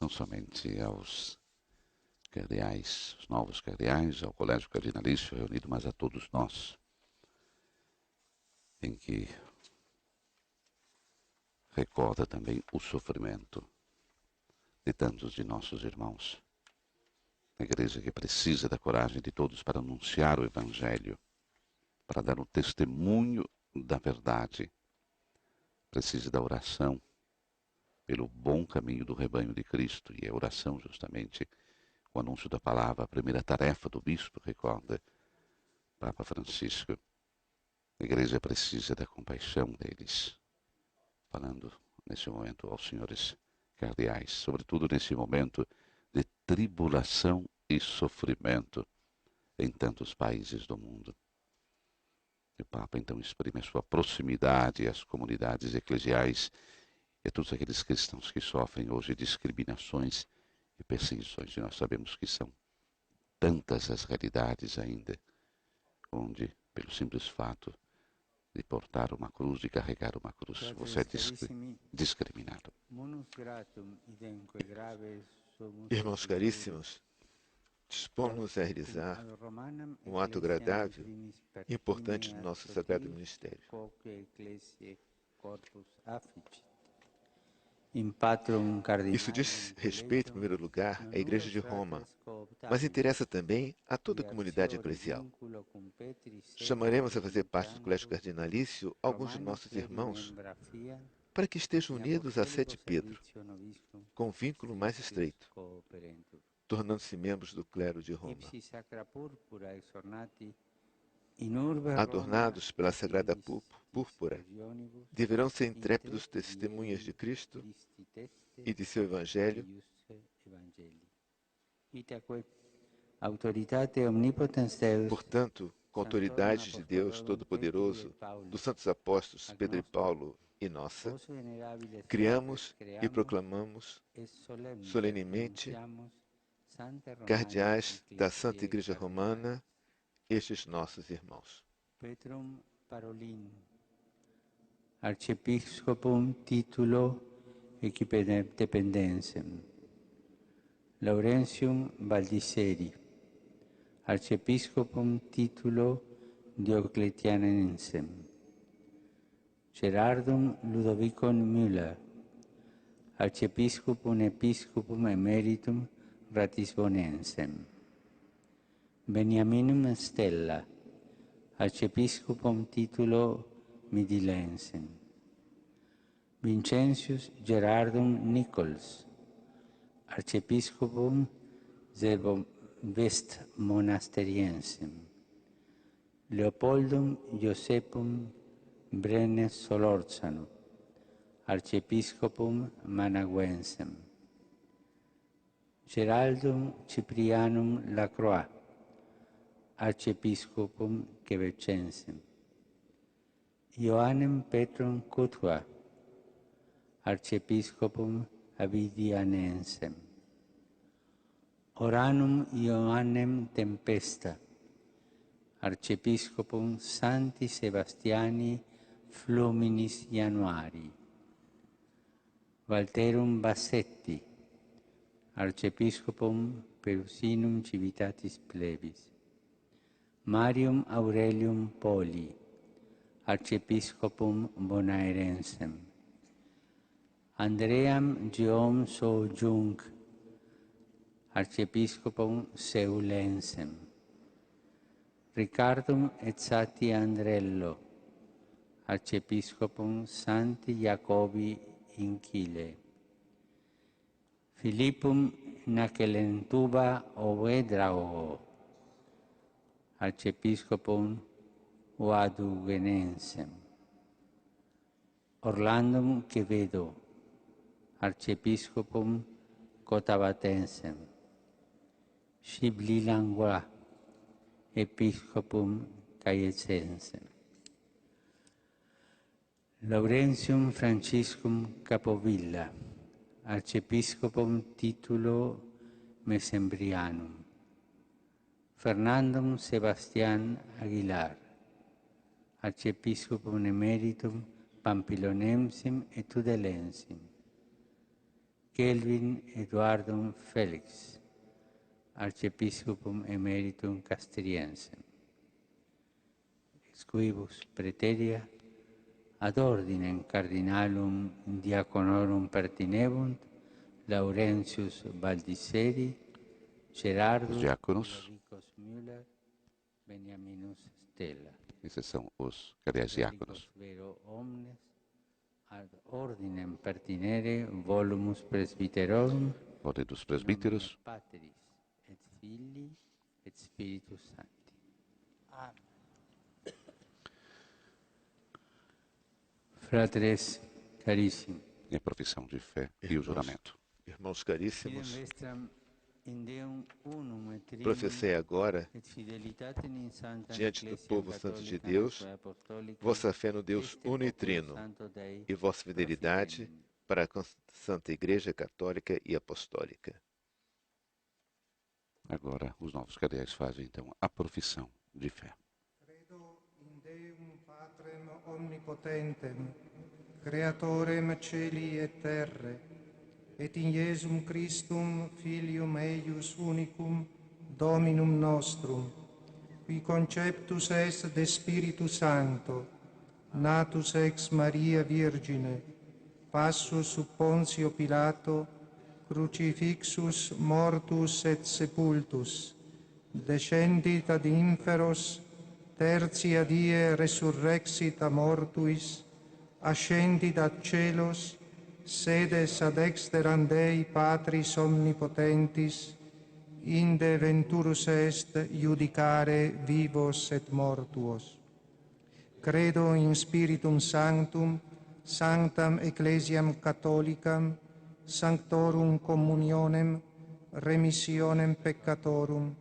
Speaker 1: não somente aos cardeais, os novos cardeais, ao Colégio Cardinalício reunido, mas a todos nós, em que recorda também o sofrimento de tantos de nossos irmãos A igreja que precisa da coragem de todos para anunciar o Evangelho, para dar um testemunho da verdade. Precisa da oração pelo bom caminho do rebanho de Cristo. E a oração, justamente, o anúncio da palavra, a primeira tarefa do bispo, recorda Papa Francisco. A igreja precisa da compaixão deles. Falando nesse momento aos senhores cardeais, sobretudo nesse momento de tribulação e sofrimento em tantos países do mundo. O Papa então exprime a sua proximidade às comunidades eclesiais e a todos aqueles cristãos que sofrem hoje discriminações e perseguições. E nós sabemos que são tantas as realidades ainda, onde, pelo simples fato de portar uma cruz, de carregar uma cruz, você é discriminado.
Speaker 2: Irmãos caríssimos, dispomos-nos a realizar um ato agradável e importante do nosso Sagrado Ministério. Isso diz respeito, em primeiro lugar, à Igreja de Roma, mas interessa também a toda a comunidade eclesial. Chamaremos a fazer parte do Colégio Cardinalício alguns de nossos irmãos para que estejam unidos à Sé de Pedro, com um vínculo mais estreito, tornando-se membros do clero de Roma. Adornados pela sagrada púrpura, deverão ser intrépidos testemunhas de Cristo e de seu Evangelho, portanto, com autoridade de Deus Todo-Poderoso, dos santos apóstolos Pedro e Paulo e nossa, criamos e proclamamos solenemente cardeais da Santa Igreja Romana, estes nossos irmãos.
Speaker 3: Petrum Parolin, Archiepiscopum titulo equidependensem. Laurentium Baldisseri, Archiepiscopum titulo Diocletianensem. Gerardum Ludovicum Müller, Archiepiscopum Episcopum Emeritum Ratisbonensem. Beniaminum Stella, Archiepiscopum titulo Midilensem. Vincentius Gerardum Nichols, Archiepiscopum West Monasteriensem. Leopoldum Josephum Brenes Solorzano, Archiepiscopum Managuensem. Geraldum Ciprianum Lacroix, Archiepiscopum Quebecensem. Ioannem Petrum Cutua, Archiepiscopum Avidianensem. Oranum Ioannem Tempesta, Archiepiscopum Sancti Sebastiani Fluminis Januari. Valterum Bassetti, Archiepiscopum Perusinum Civitatis Plebis. Marium Aurelium Poli, Archiepiscopum Bonaerensem. Andream Guillaume Sojung, Archiepiscopum Seulensem. Ricardum Ezzati Andrello, Archiepiscopum Santi Jacobi in Chile. Philippum Nacelentuba Ovedrao, Archiepiscopum Uadugenensem. Orlandum Quevedo, Archiepiscopum Cotabatensem. Xiblilangua, Episcopum Cayecensem. Laurentium Franciscum Capovilla, Archiepiscopum titulo Mesembrianum. Fernandum Sebastian Aguilar, Archiepiscopum Emeritum Pampilonensim et Tudelensim. Kelvin Eduardum Felix, Archiepiscopum Emeritum Castriensem. Ex quibus praeteria ad ordinem cardinalum diaconorum pertinebunt Laurentius Baldisseri, Gerardus
Speaker 1: diáconos.
Speaker 3: Ludovicus Müller, Beniaminus Stella.
Speaker 1: Esses são os cardeais diáconos.
Speaker 3: Vero omnes ad ordinem pertinere volumus presbyterorum.
Speaker 1: Ordem dos presbíteros.
Speaker 3: Patris et Filii et Spiritus Sancti. Amém. Fratres carissimi.
Speaker 1: E a profissão de fé e o juramento.
Speaker 2: Irmãos caríssimos, professei agora, diante do povo santo de Deus, vossa fé no Deus uno e trino e vossa fidelidade para a Santa Igreja Católica e Apostólica.
Speaker 1: Agora, os novos cardeais fazem, então, a profissão de fé.
Speaker 4: Credo in Deum Patrem Omnipotentem, Creatorem Celi et Terre, et in Iesum Christum, Filium eius unicum, Dominum nostrum, qui conceptus est de Spiritu Sancto, natus ex Maria Virgine, passus sub Pontio Pilato, crucifixus, mortus et sepultus, descendit ad inferos, tertia die resurrexit a mortuis, ascendit ad celos, sedes ad exteram Dei Patris Omnipotentis, inde venturus est iudicare vivos et mortuos. Credo in Spiritum Sanctum, sanctam Ecclesiam Catholicam, sanctorum communionem, remissionem peccatorum,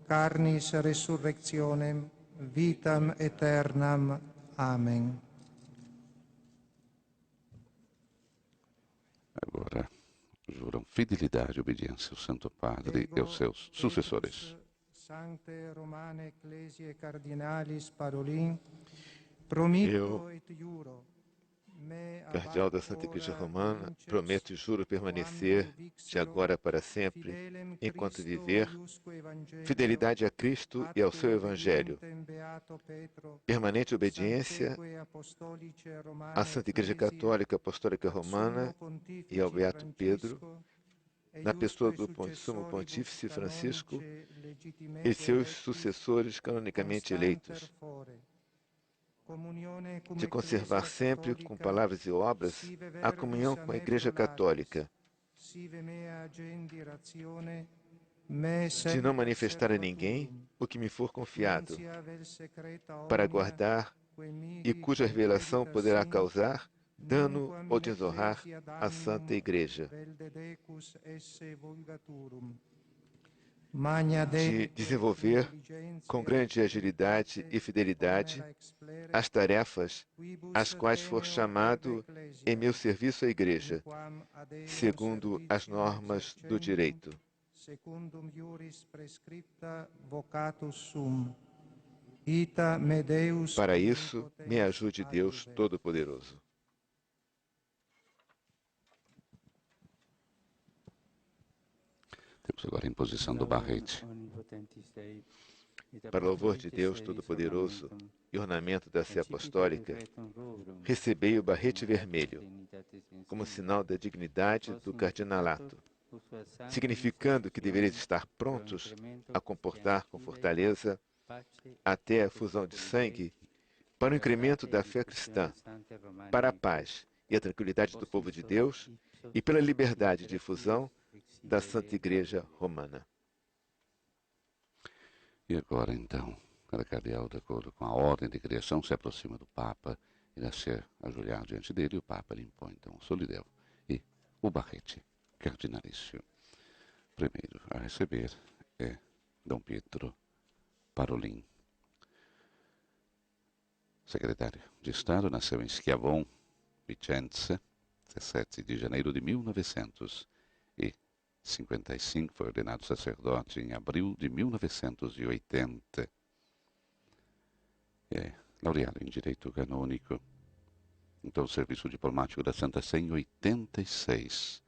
Speaker 4: carnis resurrectionem, vitam aeternam. Amen.
Speaker 1: Agora, juram fidelidade e obediência ao Santo Padre e aos seus sucessores.
Speaker 4: Sancte Romane Ecclesiae Cardinalis Parolin, promitto et juro.
Speaker 2: Cardeal da Santa Igreja Romana, prometo e juro permanecer de agora para sempre, enquanto viver, fidelidade a Cristo e ao seu Evangelho, permanente obediência à Santa Igreja Católica Apostólica Romana e ao Beato Pedro, na pessoa do Sumo Pontífice Francisco e seus sucessores canonicamente eleitos, de conservar sempre, com palavras e obras, a comunhão com a Igreja Católica, de não manifestar a ninguém o que me for confiado, para guardar e cuja revelação poderá causar dano ou desonrar a Santa Igreja, de desenvolver com grande agilidade e fidelidade as tarefas às quais for chamado em meu serviço à Igreja, segundo as normas do direito. Para isso, me ajude Deus Todo-Poderoso.
Speaker 1: Temos agora a imposição do barrete.
Speaker 2: Para louvor de Deus Todo-Poderoso e ornamento da Sé Apostólica, recebei o barrete vermelho, como sinal da dignidade do cardinalato, significando que devereis estar prontos a comportar com fortaleza até a fusão de sangue para o incremento da fé cristã, para a paz e a tranquilidade do povo de Deus e pela liberdade de difusão da Santa Igreja Romana.
Speaker 1: E agora, então, cada cardeal, de acordo com a ordem de criação, se aproxima do Papa, irá se ajoelhar diante dele, e o Papa lhe impõe, então, o solideu e o barrete cardinalício. Primeiro a receber é Dom Pietro Parolin. Secretário de Estado, nasceu em Schiavon, Vicenza, 17 de janeiro de 1955, foi ordenado sacerdote em abril de 1980. É laureado em Direito Canônico. Então, o Serviço Diplomático da Santa Sé em 86.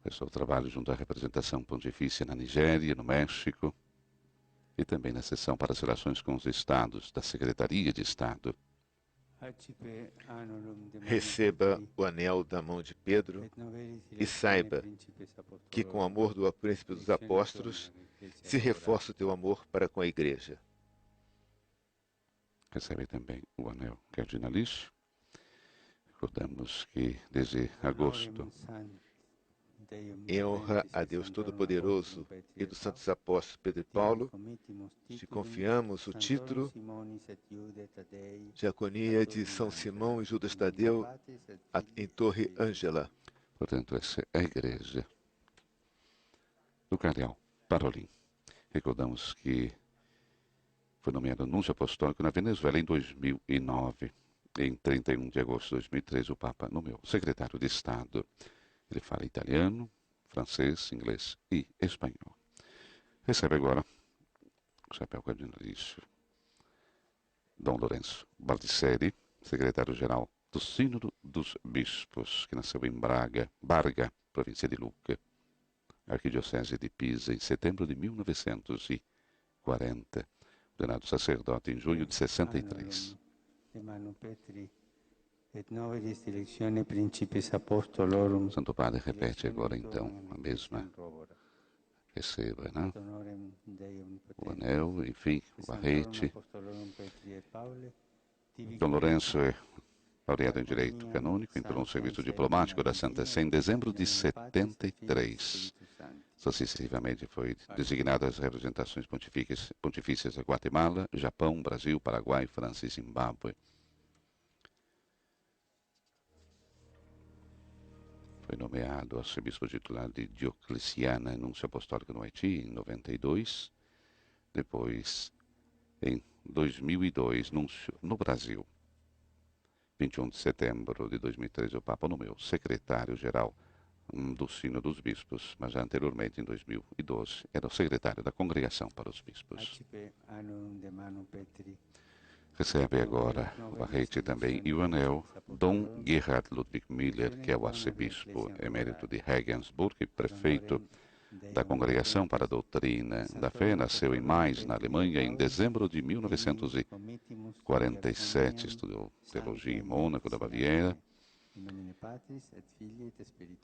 Speaker 1: Prestou trabalho junto à representação pontifícia na Nigéria, no México, e também na seção para as relações com os Estados, da Secretaria de Estado.
Speaker 2: Receba o anel da mão de Pedro e saiba que, com o amor do príncipe dos apóstolos, se reforça o teu amor para com a igreja.
Speaker 1: Recebe também o anel cardinalício. Recordamos que desde agosto,
Speaker 2: Em honra a Deus Todo-Poderoso e dos santos apóstolos Pedro e Paulo, te confiamos o título Diaconia de São Simão e Judas Tadeu em Torre Ângela.
Speaker 1: portanto, essa é a igreja do cardeal Parolin. Recordamos que foi nomeado nuncio apostólico na Venezuela em 2009. Em 31 de agosto de 2013, o Papa nomeou secretário de Estado. Ele fala italiano, francês, inglês e espanhol. Recebe agora o chapéu cardinalício Dom Lourenço Baldisseri, secretário-geral do Sínodo dos Bispos, que nasceu em Barga, província de Lucca, arquidiocese de Pisa, em setembro de 1940, ordenado sacerdote em junho de 63. Santo Padre repete agora então a mesma. Receba, né? O anel, enfim, o barrete. Dom Lourenço é laureado em Direito Canônico, entrou no serviço diplomático da Santa Sé em dezembro de 73. Sucessivamente foi designado às representações pontifícias a Guatemala, Japão, Brasil, Paraguai, França e Zimbábue. Foi nomeado arcebispo titular de Diocleciana, nuncio apostólico no Haiti, em 92. Depois, em 2002, nuncio no Brasil. 21 de setembro de 2013, o Papa nomeou secretário-geral do Sínodo dos Bispos, mas já anteriormente, em 2012, era o secretário da Congregação para os Bispos. Recebe agora o barrete também e o anel Dom Gerhard Ludwig Miller, que é o arcebispo emérito de Regensburg e prefeito da Congregação para a Doutrina da Fé. Nasceu em Mainz, na Alemanha, em dezembro de 1947. Estudou teologia em Mônaco, da Baviera.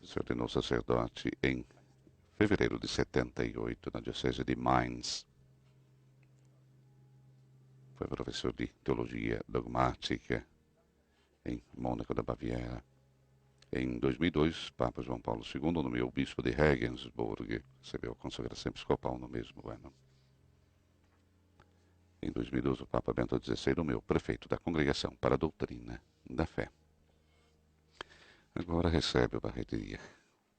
Speaker 1: Se ordenou sacerdote em fevereiro de 78, na diocese de Mainz. Foi professor de teologia dogmática em Mônaco, da Baviera. Em 2002, Papa João Paulo II nomeou o bispo de Regensburg, recebeu a consagração episcopal no mesmo ano. Em 2012, o Papa Bento XVI nomeou prefeito da Congregação para a Doutrina da Fé. Agora recebe o barrete,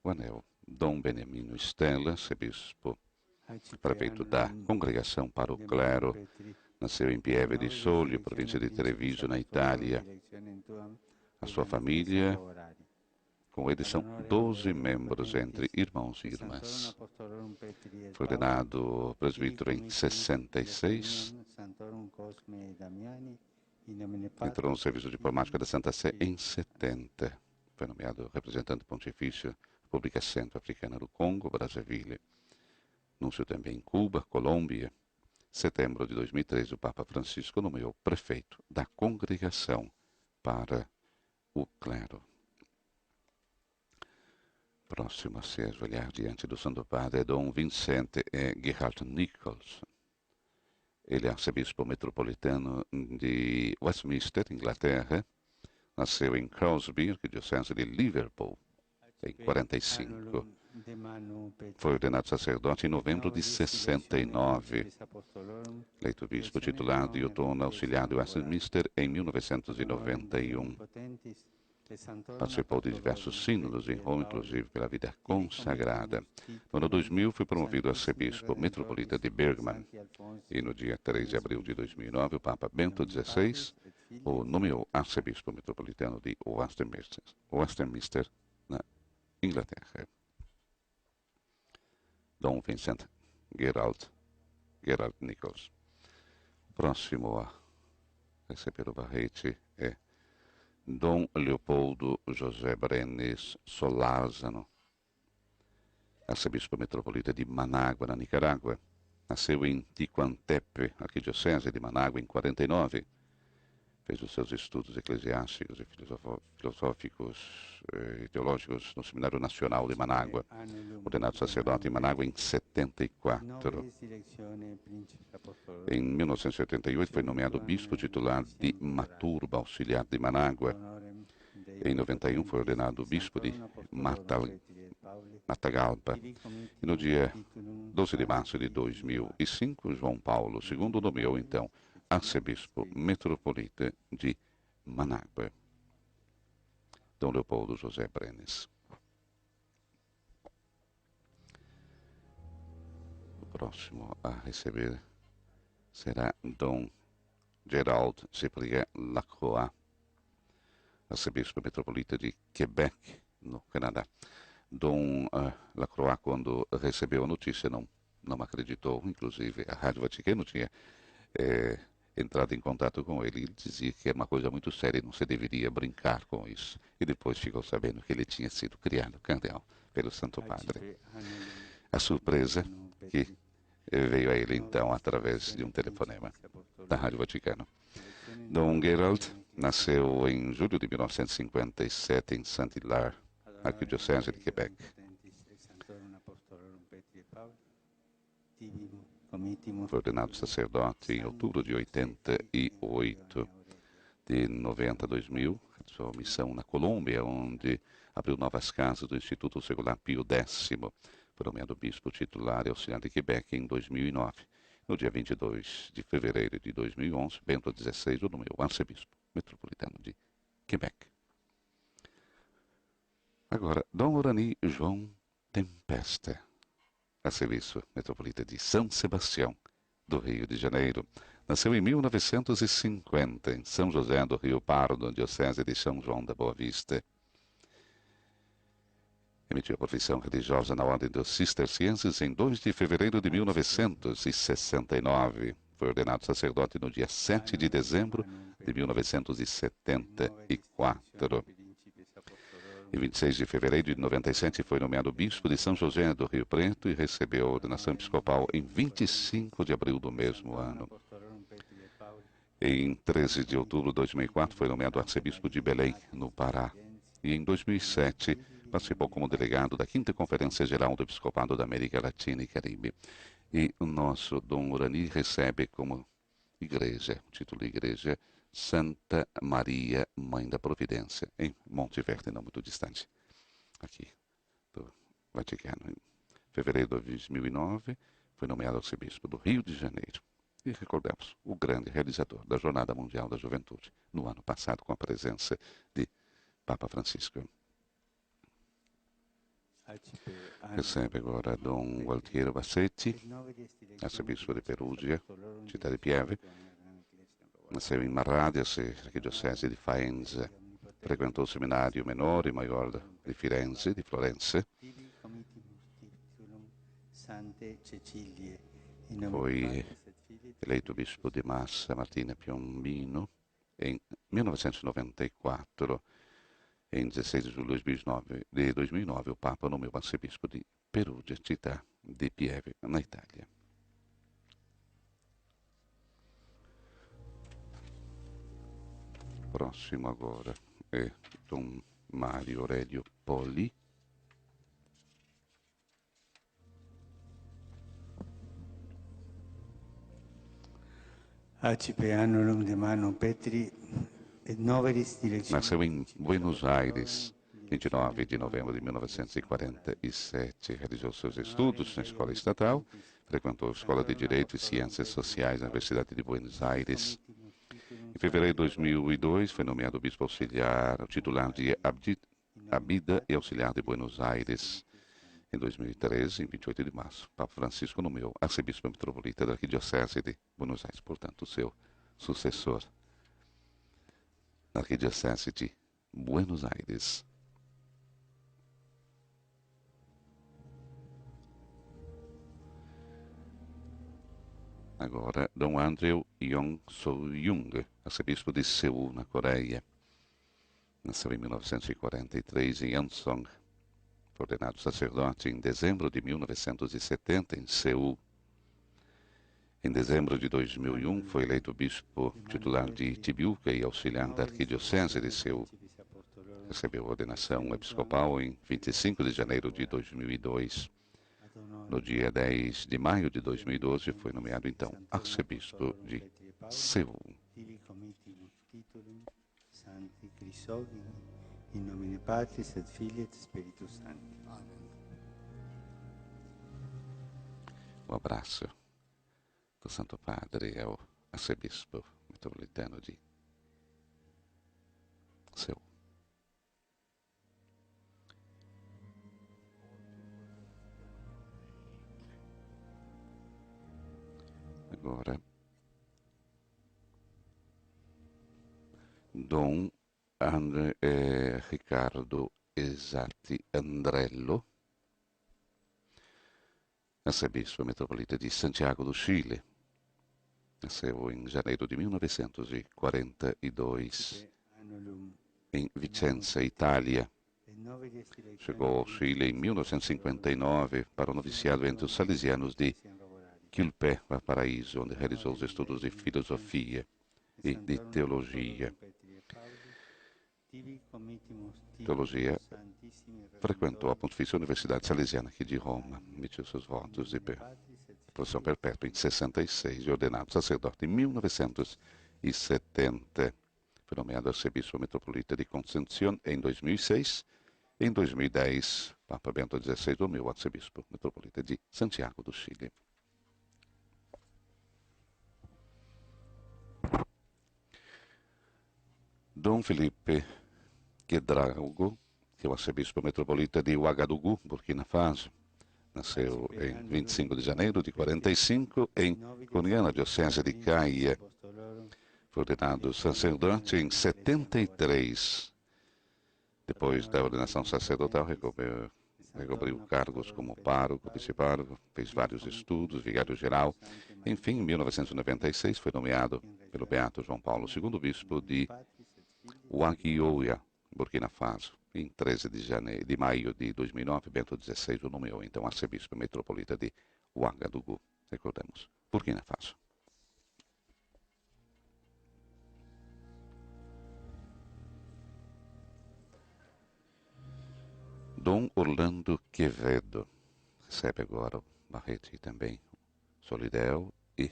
Speaker 1: o anel Dom Benemino Stella, arcebispo, prefeito da Congregação para o Clero. Nasceu em Pieve di Solio, província de Treviso, na Itália. A sua família, com ele, são 12 membros, entre irmãos e irmãs. Foi ordenado presbítero em 66. Entrou no serviço diplomático da Santa Sé em 70. Foi nomeado representante pontifício da República Centro-Africana do Congo, Brazzaville. Núncio também em Cuba, Colômbia. Setembro de 2013, o Papa Francisco nomeou prefeito da Congregação para o Clero. Próximo a se ajoelhar diante do Santo Padre é Dom Vincente Gerhard Nichols. Ele é arcebispo metropolitano de Westminster, Inglaterra. Nasceu em Crosby, arquidiocese de Liverpool, em 45. Foi ordenado sacerdote em novembro de 69. Eleito bispo titular de outono auxiliar de Westminster em 1991. Participou de diversos sínodos em Roma, inclusive pela vida consagrada. No ano 2000, foi promovido a arcebispo metropolita de Bergman. E no dia 3 de abril de 2009, o Papa Bento XVI o nomeou arcebispo metropolitano de Westminster, na Inglaterra. Dom Vincent Gerhard Nichols. O próximo a receber o barrete é Dom Leopoldo José Brenes Solázano, arcebispo metropolita de Manágua, na Nicarágua. Nasceu em Ticuantepe, arquidiocese de Manágua, em 49. fez os seus estudos eclesiásticos e filosóficos e teológicos no Seminário Nacional de Manágua, ordenado sacerdote em Manágua em 74. Em 1988 foi nomeado bispo titular de Maturba, auxiliar de Manágua. Em 91 foi ordenado bispo de Matagalpa. E no dia 12 de março de 2005, João Paulo II nomeou então arcebispo metropolita de Manágua, Dom Leopoldo José Brenes. O próximo a receber será Dom Gerald Cyprien Lacroix, arcebispo metropolita de Quebec, no Canadá. Dom Lacroix, quando recebeu a notícia, não acreditou. Inclusive, a Rádio Vaticano tinha entrado em contato com ele. Ele dizia que era uma coisa muito séria e não se deveria brincar com isso. E depois ficou sabendo que ele tinha sido criado cardeal pelo Santo Padre. A surpresa que veio a ele, então, através de um telefonema da Rádio Vaticano. Dom Gerald nasceu em julho de 1957 em Saint-Hilaire, Arquidiocese de Quebec. Foi ordenado sacerdote em outubro de 88. De 90 a 2000, sua missão na Colômbia, onde abriu novas casas do Instituto Secular Pio X. Foi nomeado bispo titular e auxiliar de Quebec em 2009. No dia 22 de fevereiro de 2011, Bento XVI o nomeou arcebispo metropolitano de Quebec. Agora, Dom Orani João Tempesta, arcebispo metropolita de São Sebastião, do Rio de Janeiro. Nasceu em 1950, em São José do Rio Pardo, diocese de São João da Boa Vista. Emitiu a profissão religiosa na Ordem dos Cistercienses em 2 de fevereiro de 1969. Foi ordenado sacerdote no dia 7 de dezembro de 1974. Em 26 de fevereiro de 97 foi nomeado bispo de São José do Rio Preto e recebeu a ordenação episcopal em 25 de abril do mesmo ano. Em 13 de outubro de 2004 foi nomeado arcebispo de Belém, no Pará. E em 2007 participou como delegado da 5ª Conferência Geral do Episcopado da América Latina e Caribe. E o nosso Dom Orani recebe como igreja, o título de igreja, Santa Maria, Mãe da Providência, em Monte Verde, não muito distante, aqui do Vaticano. Em fevereiro de 2009, foi nomeado arcebispo do Rio de Janeiro. E recordamos o grande realizador da Jornada Mundial da Juventude, no ano passado, com a presença de Papa Francisco. Recebe agora Dom Gualtiero Bassetti, arcebispo de Perugia, città di Pieve. Nasceu em Marradias, arquidiocese de Faenza. Frequentou o seminário menor e maior de Firenze, de Florença. Foi eleito bispo de Massa Martina Piombino em 1994. Em 16 de julho de 2009, o Papa nomeou arcebispo de Perugia, città di Pieve, na Itália. Próximo agora é Dom Mário Aurélio Poli. Nasceu em Buenos Aires, 29 de novembro de 1947. Realizou seus estudos na escola estatal, frequentou a Escola de Direito e Ciências Sociais na Universidade de Buenos Aires. Em fevereiro de 2002, foi nomeado bispo auxiliar, titular de Abida e auxiliar de Buenos Aires. Em 2013, em 28 de março, Papa Francisco nomeou arcebispo metropolita da Arquidiocese de Buenos Aires, portanto, seu sucessor na Arquidiocese de Buenos Aires. Agora, Dom Andrew Yong-So-Jung, arcebispo de Seul, na Coreia. Nasceu em 1943 em Yeonsong. Foi ordenado sacerdote em dezembro de 1970 em Seul. Em dezembro de 2001, foi eleito bispo titular de Tibiuca e auxiliar da Arquidiocese de Seul. Recebeu ordenação episcopal em 25 de janeiro de 2002. No dia 10 de maio de 2012, foi nomeado, então, arcebispo de Seul.
Speaker 3: In nomine Patris et Filii et Spiritus Sancti.
Speaker 1: Um abraço do Santo Padre ao arcebispo metropolitano de Seul. Agora, Dom Ricardo Esati Andrello, arcebispo metropolita de Santiago do Chile. Nasceu em janeiro de 1942 em Vicenza, Itália. Chegou ao Chile em 1959 para o noviciado entre os salesianos de Quilpé, Valparaíso, onde realizou os estudos de filosofia e de teologia. Frequentou a Pontifícia Universidade Salesiana aqui de Roma, emitiu seus votos de posição perpétua em 66 e ordenado sacerdote em 1970. Foi nomeado arcebispo metropolita de Concepción em 2006. Em 2010, Papa Bento XVI nomeou arcebispo metropolita de Santiago do Chile. Dom Felipe Quedralgo, que é o arcebispo metropolita de Ouagadougou, Burkina Faso, nasceu em 25 de janeiro de 45 em Cuniana, diocese de Caia. Foi ordenado sacerdote em 73. Depois da ordenação sacerdotal, recobriu cargos como pároco, vice-pároco, fez vários estudos, vigário-geral. Enfim, em 1996, foi nomeado pelo Beato João Paulo II bispo de Ouaguioia, Burkina Faso. Em 13 de maio de 2009, Bento XVI o nomeou, então, arcebispo metropolita de Ouagadougou. Recordamos, Burkina Faso. Dom Orlando Quevedo recebe agora o barrete e também solidel e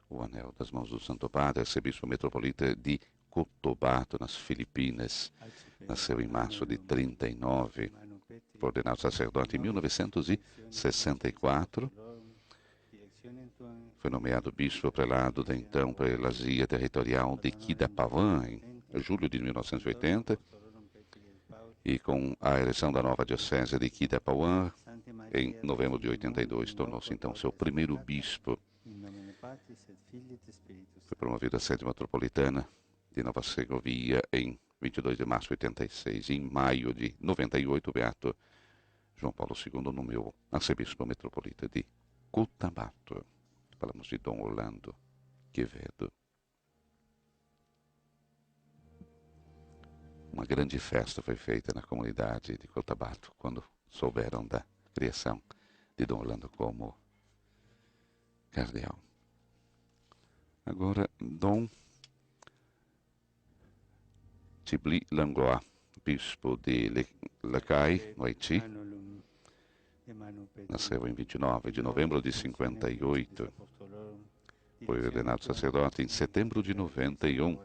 Speaker 1: o anel das mãos do Santo Padre, arcebispo metropolita de Cotabato, nas Filipinas. Nasceu em março de 39. Foi ordenado sacerdote em 1964. Foi nomeado bispo prelado da então prelazia territorial de Kidapawan em julho de 1980. E com a eleição da nova diocese de Kidapawan, em novembro de 82, tornou-se então seu primeiro bispo. Foi promovido à sede metropolitana de Nova Segovia em 22 de março de 86. Em maio de 98, o Beato João Paulo II nomeou arcebispo metropolita de Cotabato. Falamos de Dom Orlando Quevedo. Uma grande festa foi feita na comunidade de Cotabato quando souberam da criação de Dom Orlando como cardeal. Agora, Dom Tibli Langlois, bispo de Lecai, no Haiti, nasceu em 29 de novembro de 58. Foi ordenado sacerdote em setembro de 91.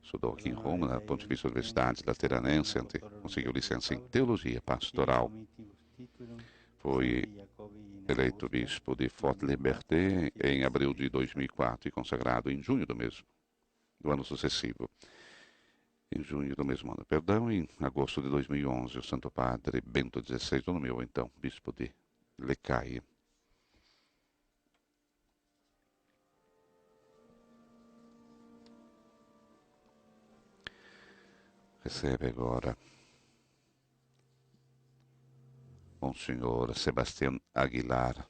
Speaker 1: Estudou aqui em Roma, na Pontifícia Universidade Lateranense, onde conseguiu licença em Teologia Pastoral. Foi eleito bispo de Fort Liberté em abril de 2004 e consagrado em junho do ano sucessivo. Em junho do mesmo ano, em agosto de 2011, o Santo Padre Bento XVI o nomeou, então, bispo de Lecai. Recebe agora Monsenhor Sebastião Aguilar,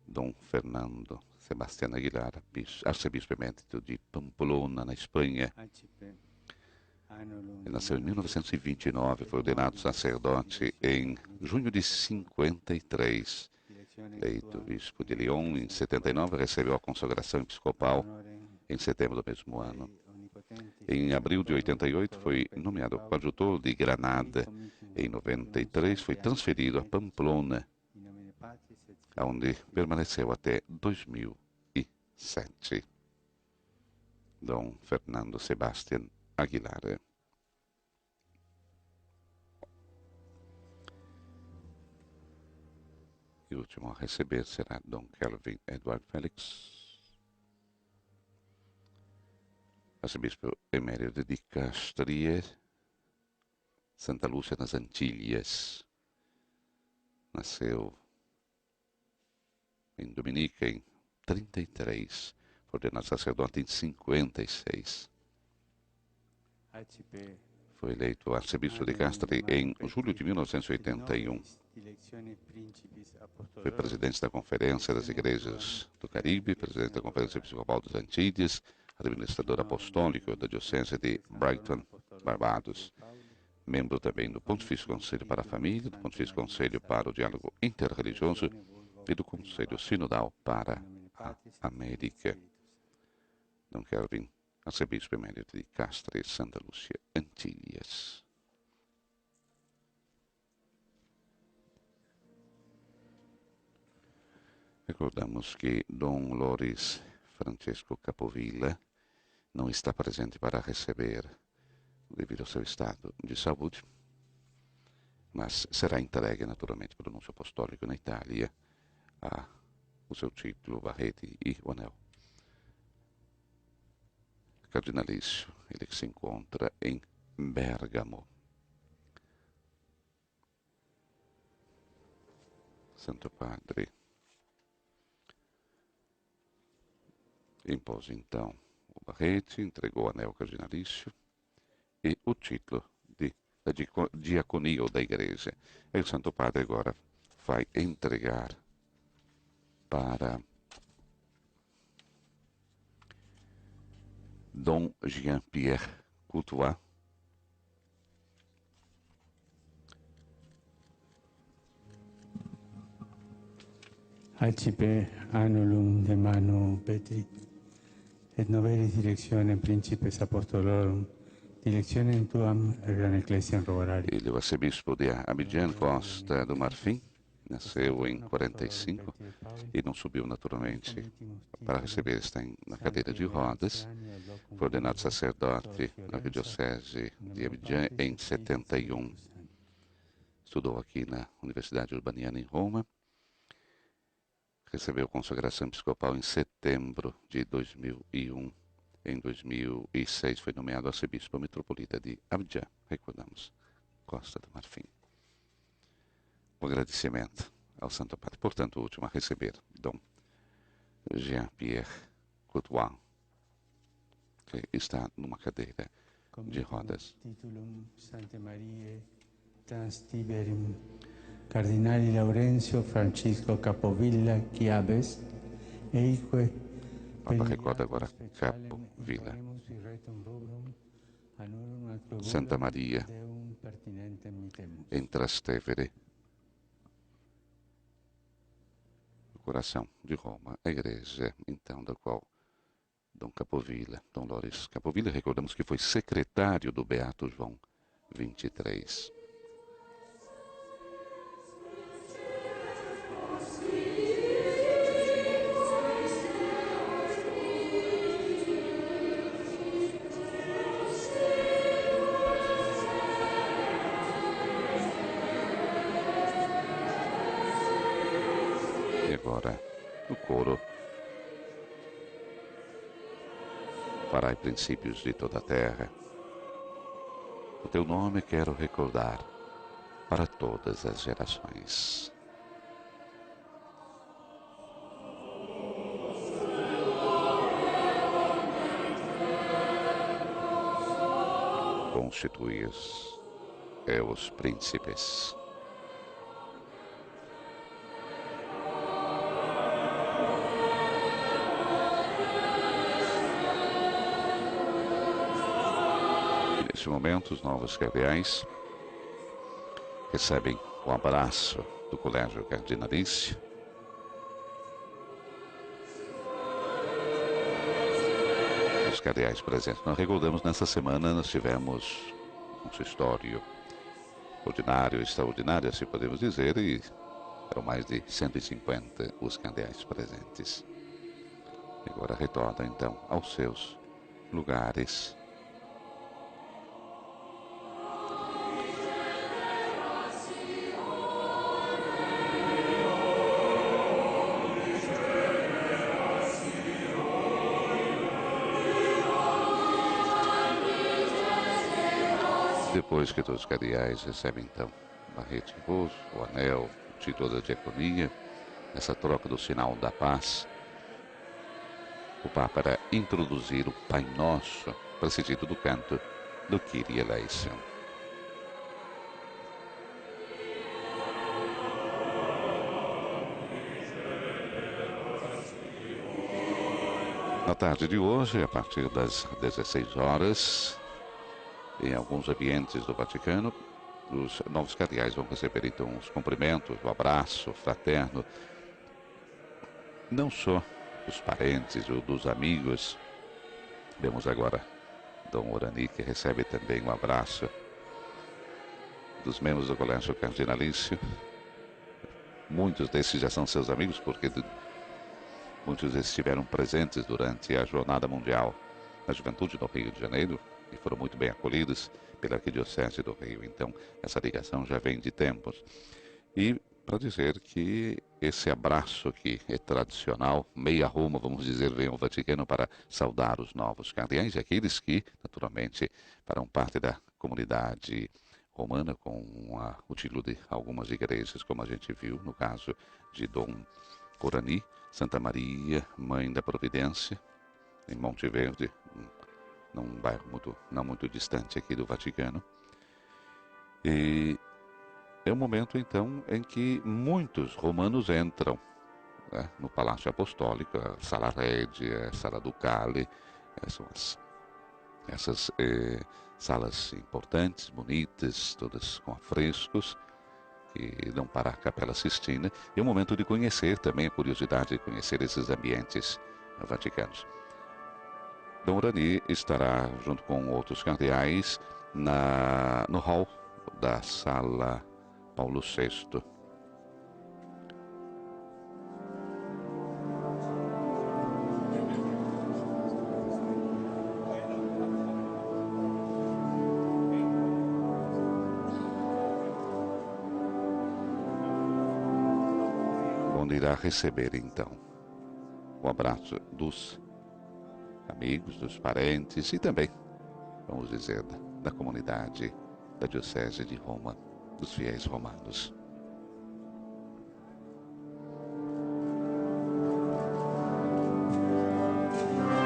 Speaker 1: Dom Fernando Sebastião Aguilar, arcebispo emérito de Pamplona, na Espanha. Ele nasceu em 1929, foi ordenado sacerdote em junho de 53. eleito bispo de Lyon em 79, recebeu a consagração episcopal em setembro do mesmo ano. Em abril de 88, foi nomeado coadjutor de Granada. Em 93, foi transferido a Pamplona, onde permaneceu até 2007. Dom Fernando Sebastián Aguilar. E o último a receber será Dom Kelvin Edward Félix, arcebispo emérito de Castries, Santa Lúcia nas Antilhas. Nasceu em Dominica em 33, foi ordenado sacerdote em 56. Foi eleito arcebispo de Castres em julho de 1981. Foi presidente da Conferência das Igrejas do Caribe, presidente da Conferência Episcopal dos Antilhas, administrador apostólico da Diocese de Brighton, Barbados. Membro também do Pontifício Conselho para a Família, do Pontifício Conselho para o Diálogo Interreligioso e do Conselho Sinodal para a América. Dom Kelvin, arcebispo emérito de Castres, Santa Lúcia, Antilhas. Recordamos que Dom Loris Francesco Capovilla não está presente para receber, devido ao seu estado de saúde, mas será entregue naturalmente pelo Núncio Apostólico na Itália o seu título, barrete e o anel cardinalício. Ele que se encontra em Bergamo. Santo Padre impôs então o barrete, entregou o anel cardinalício e o título da diaconia ou da igreja. E o Santo Padre agora vai entregar para Dom Jean-Pierre Courtois,
Speaker 3: Alcipe annulum de manu Petri, et novelis directionem principes apostolorum, directionem tuam gran ecclesiam rogarari.
Speaker 1: Ele é o arcebispo de Abidjan, Costa do Marfim, nasceu em 45 e não subiu naturalmente para receber, está na cadeira de rodas. Foi ordenado sacerdote na Arquidiocese de Abidjan em 71. Estudou aqui na Universidade Urbaniana em Roma. Recebeu consagração episcopal em setembro de 2001. Em 2006 foi nomeado arcebispo metropolita de Abidjan, recordamos, Costa do Marfim. O agradecimento ao Santo Padre. Portanto, o último a receber, Dom Jean-Pierre Courtois, que está numa cadeira de rodas.
Speaker 3: Titulum Santa Maria Trans Tiberim Cardinali Laurencio Francisco Capovilla Chiaves eique
Speaker 1: Papa recorda agora Capovilla. Santa Maria em Trastevere, no coração de Roma, a igreja então da qual Dom Capovilla, Dom Loris Capovilla, recordamos que foi secretário do Beato João 23. E agora, o coro farai princípios de toda a terra. O teu nome quero recordar para todas as gerações. Constituís os príncipes. Neste momento, os novos cardeais recebem o abraço do Colégio Cardinalício os cardeais presentes. Nós recordamos, nessa semana nós tivemos um consistório ordinário, extraordinário, assim podemos dizer, e eram mais de 150 os cardeais presentes. E agora retornam então aos seus lugares. Depois que todos os cardeais recebem então o barrete de gozo, o anel, o título da diaconia, essa troca do sinal da paz, o Papa para introduzir o Pai Nosso, precedido do canto do Kyrie eleison. Na tarde de hoje, a partir das 16 horas, em alguns ambientes do Vaticano, os novos cardeais vão receber então os cumprimentos, o abraço fraterno, não só dos parentes ou dos amigos. Vemos agora Dom Orani, que recebe também um abraço dos membros do Colégio Cardinalício. Muitos desses já são seus amigos, porque muitos estiveram presentes durante a Jornada Mundial da Juventude no Rio de Janeiro e foram muito bem acolhidos pela Arquidiocese do Rio. Então, essa ligação já vem de tempos. E para dizer que esse abraço que é tradicional, meia Roma, vamos dizer, vem ao Vaticano para saudar os novos cardeais e aqueles que, naturalmente, farão parte da comunidade romana com o título de algumas igrejas, como a gente viu no caso de Dom Orani, Santa Maria, Mãe da Providência, em Monte Verde, num bairro não muito distante aqui do Vaticano. E é um momento, então, em que muitos romanos entram, né, no Palácio Apostólico, a Sala Regia, a Sala Ducale, são essas salas importantes, bonitas, todas com afrescos, que dão para a Capela Sistina. E é um momento de conhecer também, a curiosidade de conhecer esses ambientes vaticanos. Dom Orani estará junto com outros cardeais no hall da Sala Paulo VI. Onde irá receber então o abraço dos amigos, dos parentes e também, vamos dizer, da comunidade da Diocese de Roma, dos fiéis romanos.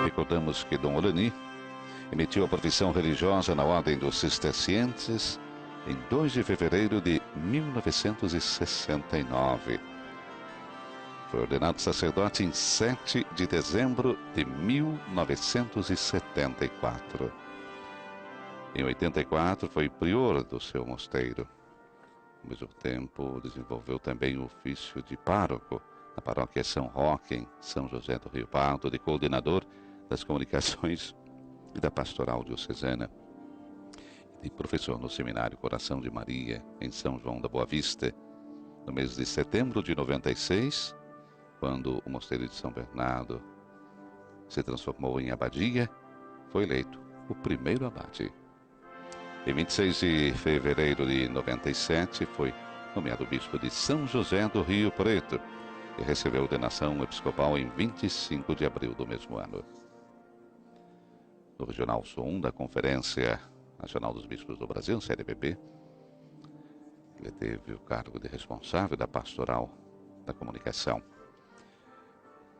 Speaker 1: Recordamos que Dom Orani emitiu a profissão religiosa na Ordem dos Cistercienses em 2 de fevereiro de 1969. Foi ordenado sacerdote em 7 de dezembro de 1974. Em 84 foi prior do seu mosteiro. Ao mesmo tempo, desenvolveu também o ofício de pároco na paróquia São Roque, em São José do Rio Pardo, de coordenador das comunicações e da pastoral diocesana, e professor no Seminário Coração de Maria, em São João da Boa Vista. No mês de setembro de 96, quando o mosteiro de São Bernardo se transformou em abadia, foi eleito o primeiro abade. Em 26 de fevereiro de 97, foi nomeado bispo de São José do Rio Preto e recebeu ordenação episcopal em 25 de abril do mesmo ano. No Regional Sul 1 da Conferência Nacional dos Bispos do Brasil, CNBB, ele teve o cargo de responsável da pastoral da comunicação.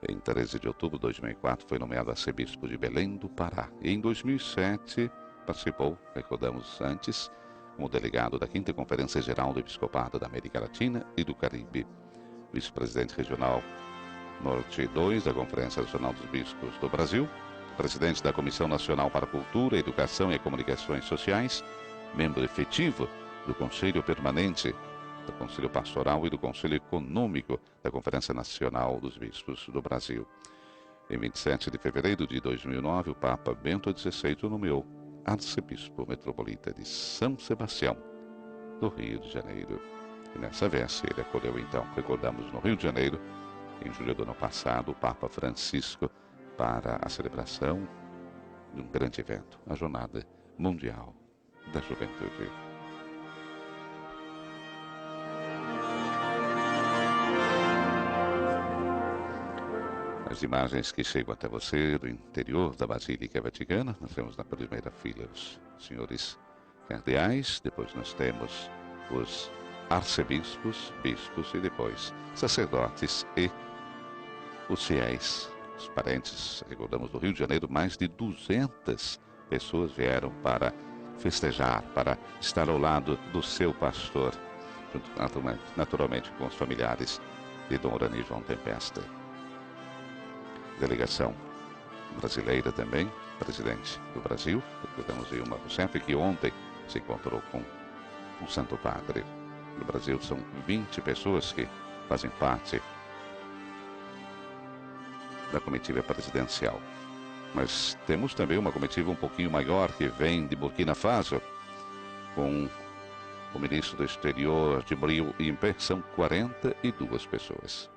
Speaker 1: Em 13 de outubro de 2004, foi nomeado arcebispo de Belém do Pará. E em 2007, participou, recordamos antes, como delegado da 5ª Conferência Geral do Episcopado da América Latina e do Caribe. Vice-presidente regional Norte 2 da Conferência Nacional dos Bispos do Brasil, presidente da Comissão Nacional para a Cultura, Educação e Comunicações Sociais, membro efetivo do Conselho Permanente, do Conselho Pastoral e do Conselho Econômico da Conferência Nacional dos Bispos do Brasil. Em 27 de fevereiro de 2009, o Papa Bento XVI o nomeou arcebispo metropolita de São Sebastião, do Rio de Janeiro. E nessa véspera ele acolheu então, recordamos, no Rio de Janeiro, em julho do ano passado, o Papa Francisco para a celebração de um grande evento, a Jornada Mundial da Juventude. As imagens que chegam até você do interior da Basílica Vaticana, nós temos na primeira fila os senhores cardeais, depois nós temos os arcebispos, bispos e depois sacerdotes e os fiéis, os parentes. Recordamos, do Rio de Janeiro, mais de 200 pessoas vieram para festejar, para estar ao lado do seu pastor, junto naturalmente com os familiares de Dom Orani João Tempesta. Delegação brasileira também, presidente do Brasil, recordamos Dilma Rousseff, que ontem se encontrou com o Santo Padre. No Brasil são 20 pessoas que fazem parte da comitiva presidencial. Mas temos também uma comitiva um pouquinho maior que vem de Burkina Faso, com o ministro do Exterior, Djibril Impé, são 42 pessoas.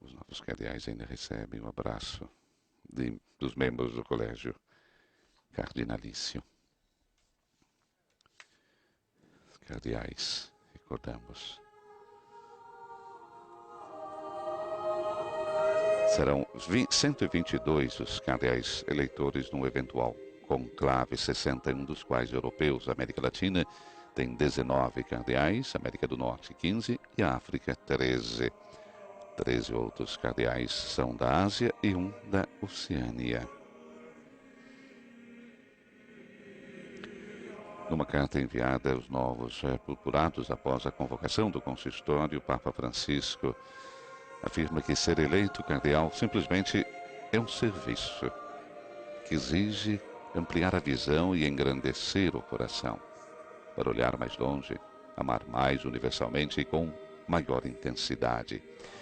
Speaker 1: Os novos cardeais ainda recebem um abraço dos membros do colégio cardinalício. Os cardeais, recordamos. Serão 122 os cardeais eleitores num eventual conclave, 61 dos quais europeus. A América Latina tem 19 cardeais, América do Norte 15 e a África 13. 13 outros cardeais são da Ásia e um da Oceania. Numa carta enviada aos novos purpurados após a convocação do consistório, o Papa Francisco afirma que ser eleito cardeal simplesmente é um serviço que exige ampliar a visão e engrandecer o coração, para olhar mais longe, amar mais universalmente e com maior intensidade.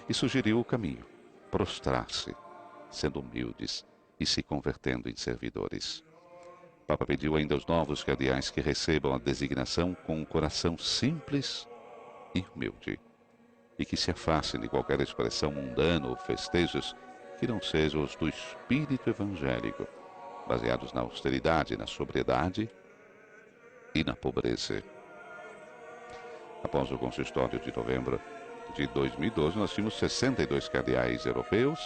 Speaker 1: E sugeriu o caminho: prostrar-se, sendo humildes e se convertendo em servidores. O Papa pediu ainda aos novos cardeais que recebam a designação com um coração simples e humilde, e que se afastem de qualquer expressão mundana ou festejos que não sejam os do espírito evangélico, baseados na austeridade, na sobriedade e na pobreza. Após o consistório de novembro de 2012, nós tínhamos 62 cardeais europeus,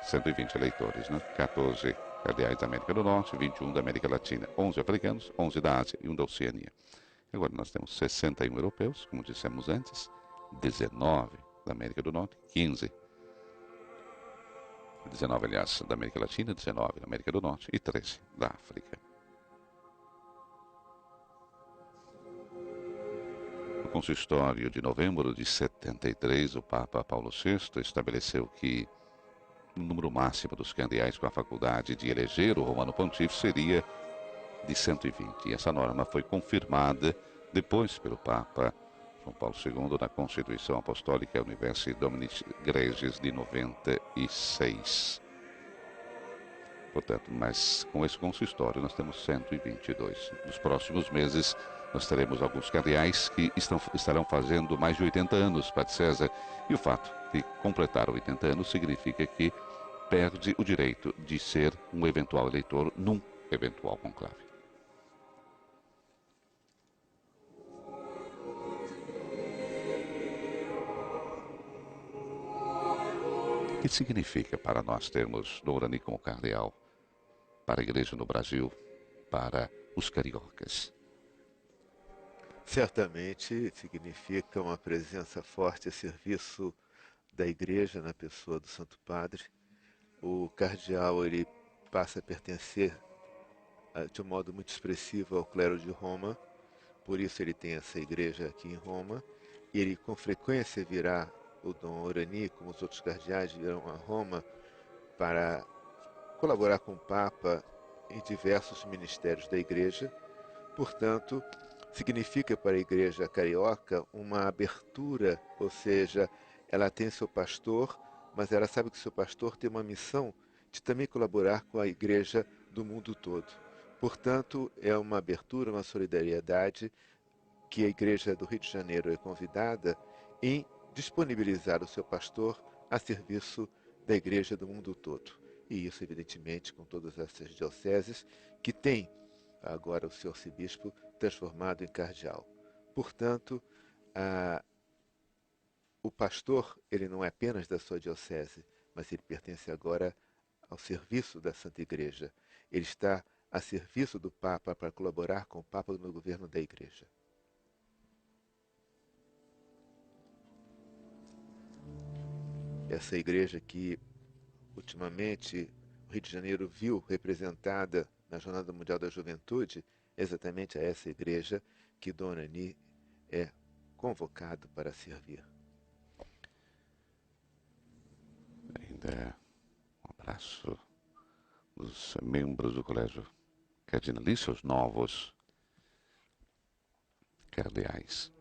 Speaker 1: 120 eleitores, 14 cardeais da América do Norte, 21 da América Latina, 11 africanos, 11 da Ásia e um da Oceania. Agora nós temos 61 europeus, como dissemos antes, 19 da América do Norte, 15. 19, aliás, da América Latina, 19 da América do Norte e 13 da África. No consistório de novembro de 73, o Papa Paulo VI estabeleceu que o número máximo dos cardeais com a faculdade de eleger o Romano Pontífice seria de 120. E essa norma foi confirmada depois pelo Papa João Paulo II na Constituição Apostólica Universi Dominis Gregis de 96. Portanto, mas com esse consistório nós temos 122. Nos próximos meses nós teremos alguns cardeais que estarão fazendo mais de 80 anos, Padre César, e o fato de completar 80 anos significa que perde o direito de ser um eventual eleitor num eventual conclave. O que significa para nós termos Dom Orani como cardeal, para a Igreja no Brasil, para os cariocas?
Speaker 2: Certamente significa uma presença forte a serviço da Igreja na pessoa do Santo Padre. O cardeal ele passa a pertencer de um modo muito expressivo ao clero de Roma, por isso ele tem essa igreja aqui em Roma, e ele com frequência virá, o Dom Orani, como os outros cardeais, virão a Roma para colaborar com o Papa em diversos ministérios da Igreja. Portanto, significa para a Igreja carioca uma abertura, ou seja, ela tem seu pastor, mas ela sabe que o seu pastor tem uma missão de também colaborar com a igreja do mundo todo. Portanto, é uma abertura, uma solidariedade que a igreja do Rio de Janeiro é convidada em disponibilizar o seu pastor a serviço da igreja do mundo todo. E isso, evidentemente, com todas essas dioceses que têm agora o seu arcebispo transformado em cardeal. Portanto, o pastor, ele não é apenas da sua diocese, mas ele pertence agora ao serviço da Santa Igreja. Ele está a serviço do Papa para colaborar com o Papa no governo da Igreja. Essa igreja que, ultimamente, o Rio de Janeiro viu representada na Jornada Mundial da Juventude, é exatamente a essa igreja que Dom Ani é convocado para servir.
Speaker 1: Ainda um abraço dos membros do Colégio Cardinalício, os novos cardeais.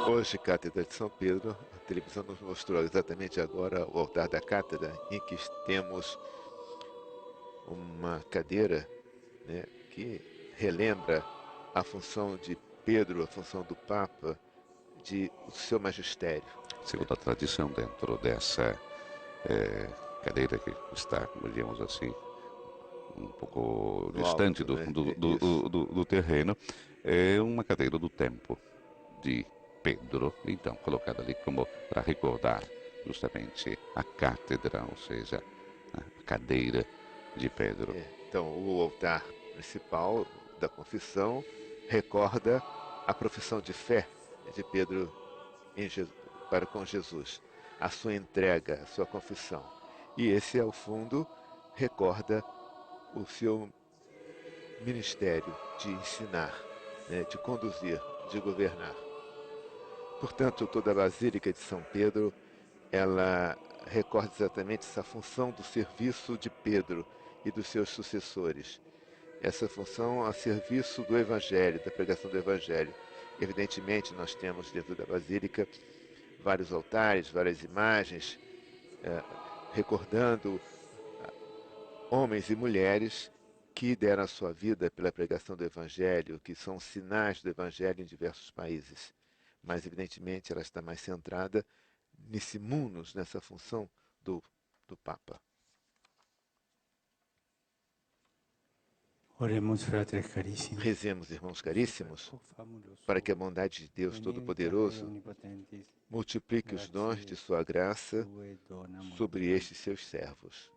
Speaker 2: Hoje, Cátedra de São Pedro, a televisão nos mostrou exatamente agora o altar da cátedra, em que temos uma cadeira, né, que relembra a função de Pedro, a função do Papa, de o seu magistério.
Speaker 1: Segundo a tradição, dentro dessa cadeira que está, digamos assim, um pouco distante
Speaker 2: alto, né?
Speaker 1: do terreno, é uma cadeira do tempo de Pedro, então colocada ali como para recordar justamente a cátedra, ou seja, a cadeira de Pedro.
Speaker 2: Então, o altar principal da confissão recorda a profissão de fé de Pedro para com Jesus, a sua entrega, a sua confissão. E esse, ao fundo, recorda o seu ministério de ensinar, né, de conduzir, de governar. Portanto, toda a Basílica de São Pedro, ela recorda exatamente essa função do serviço de Pedro e dos seus sucessores. Essa função a serviço do Evangelho, da pregação do Evangelho. Evidentemente, nós temos dentro da Basílica vários altares, várias imagens, recordando homens e mulheres que deram a sua vida pela pregação do Evangelho, que são sinais do Evangelho em diversos países. Mas, evidentemente, ela está mais centrada nesse munus, nessa função do Papa. Rezemos, irmãos caríssimos, para que a bondade de Deus Todo-Poderoso multiplique os dons de sua graça sobre estes seus servos.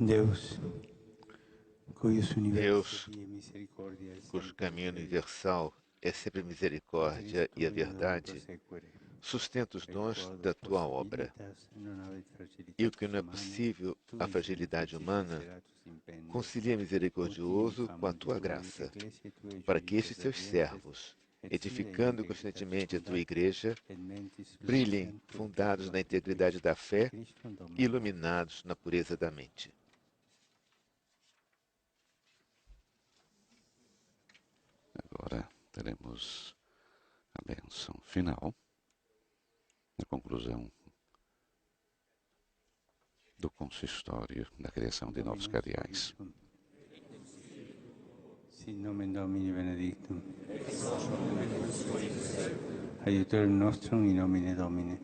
Speaker 3: Deus,
Speaker 2: Deus, cujo caminho universal é sempre a misericórdia e a verdade, sustenta os dons da tua obra. E o que não é possível à fragilidade humana, concilia misericordioso com a tua graça, para que estes teus servos, edificando constantemente a tua igreja, brilhem fundados na integridade da fé e iluminados na pureza da mente.
Speaker 1: Agora teremos a bênção final, a conclusão do consistório da criação de novos cardeais.
Speaker 3: Sin nomen Domini benedictum. Aiutorium nostrum in nomine Domini.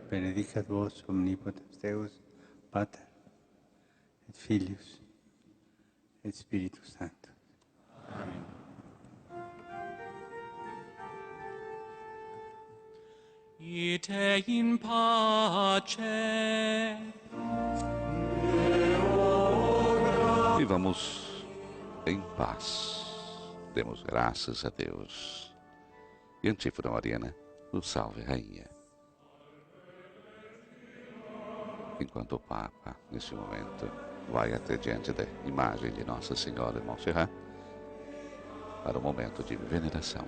Speaker 3: Benedicat vos omnipotens Deus, Pater, et Filius, et Spiritus Sanctus. Amen.
Speaker 5: Ite in pace.
Speaker 1: E vamos em paz. Demos graças a Deus. E antífona mariana, o Salve Rainha. Enquanto o Papa, nesse momento, vai até diante da imagem de Nossa Senhora de Montserrat para o momento de veneração.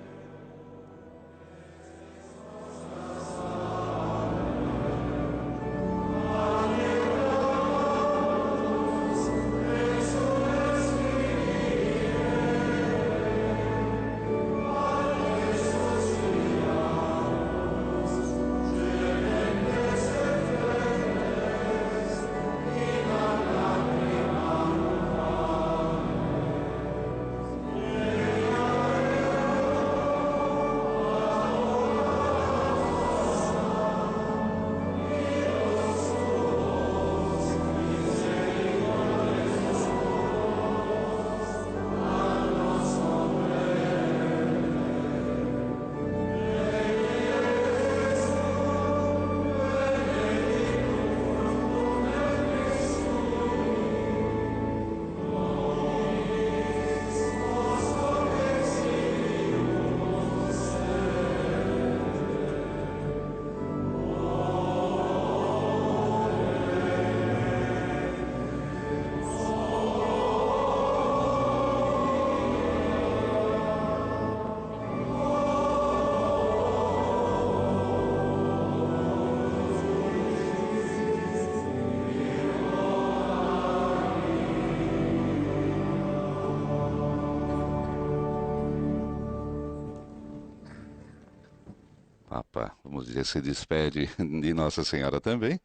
Speaker 1: Papa, vamos dizer, se despede de Nossa Senhora também,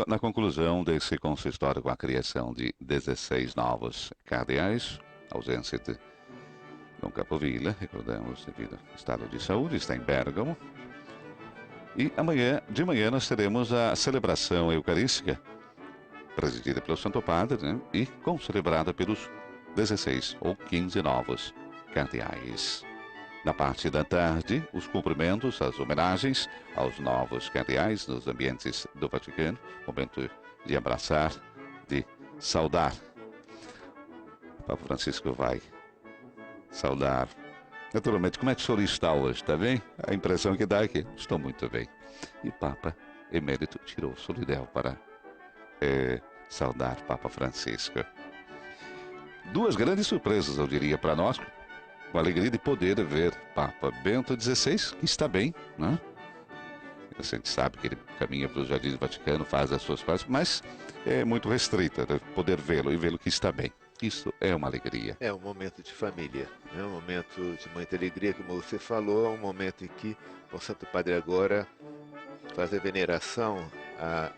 Speaker 1: na conclusão desse consistório com a criação de 16 novos cardeais, ausência de Dom Capovilla, recordamos, devido ao estado de saúde, está em Bérgamo. E de manhã nós teremos a celebração eucarística, presidida pelo Santo Padre, né, e concelebrada pelos 16 ou 15 novos cardeais. Na parte da tarde, os cumprimentos, as homenagens aos novos cardeais nos ambientes do Vaticano, momento de abraçar, de saudar. O Papa Francisco vai saudar. Naturalmente, como é que o senhor está hoje? Está bem? A impressão que dá é que estou muito bem. E Papa Emérito tirou o solidel para saudar Papa Francisco. Duas grandes surpresas, eu diria, para nós. Com a alegria de poder ver Papa Bento XVI, que está bem, né? A gente sabe que ele caminha para os Jardins do Vaticano, faz as suas partes, mas é muito restrita, né? Poder vê-lo e vê-lo que está bem. Isso é uma alegria.
Speaker 2: É um momento de família, é um momento de muita alegria, como você falou, é um momento em que o Santo Padre agora faz a veneração a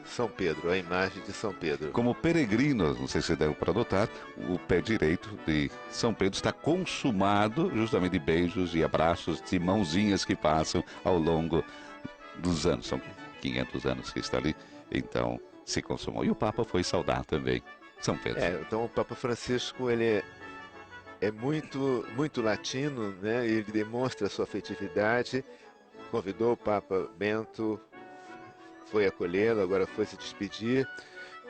Speaker 2: São Pedro, a imagem de São Pedro.
Speaker 1: Como peregrinos, não sei se deu para notar, o pé direito de São Pedro está consumado justamente de beijos e abraços, de mãozinhas que passam ao longo dos anos. São 500 anos que está ali, então se consumou. E o Papa foi saudar também São Pedro.
Speaker 2: Então o Papa Francisco, ele é muito latino, né? Ele demonstra a sua afetividade, convidou o Papa Bento, foi acolhê-lo, agora foi se despedir.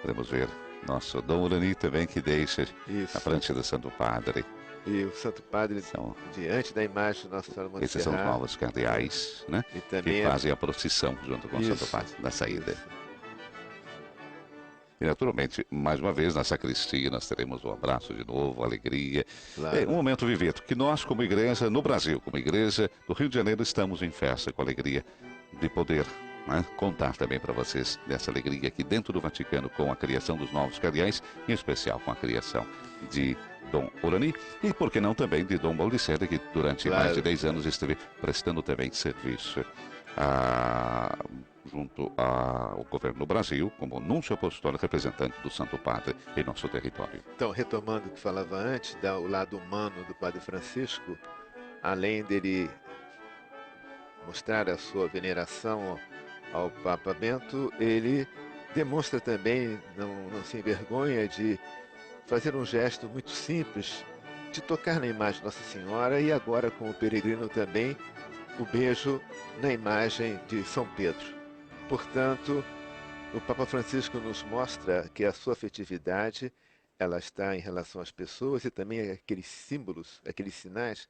Speaker 1: Podemos ver nosso Dom Urani também, que deixa
Speaker 2: Isso.
Speaker 1: na frente do Santo Padre.
Speaker 2: E o Santo Padre, diante da imagem de Nossa Senhora Montserrat.
Speaker 1: Esses são os novos cardeais, né?
Speaker 2: E também
Speaker 1: que fazem a procissão junto com o Santo Padre na saída.
Speaker 2: Isso.
Speaker 1: E naturalmente, mais uma vez, na sacristia, nós teremos um abraço de novo, alegria.
Speaker 2: Claro.
Speaker 1: É um momento vivido, que nós, como igreja, no Brasil, como igreja do Rio de Janeiro, estamos em festa, com alegria de poder, né, contar também para vocês dessa alegria aqui dentro do Vaticano, com a criação dos novos cardeais, em especial com a criação de Dom Urani e, por que não, também de Dom Baldisseri, que durante mais de 10 anos esteve prestando também serviço junto ao governo do Brasil, como núncio apostólico representante do Santo Padre em nosso território.
Speaker 2: Então, retomando o que falava antes, o lado humano do Padre Francisco, além dele mostrar a sua veneração ao Papa Bento, ele demonstra também, não se envergonha de fazer um gesto muito simples, de tocar na imagem de Nossa Senhora e agora com o peregrino também, o beijo na imagem de São Pedro. Portanto, o Papa Francisco nos mostra que a sua afetividade, ela está em relação às pessoas e também aqueles símbolos, aqueles sinais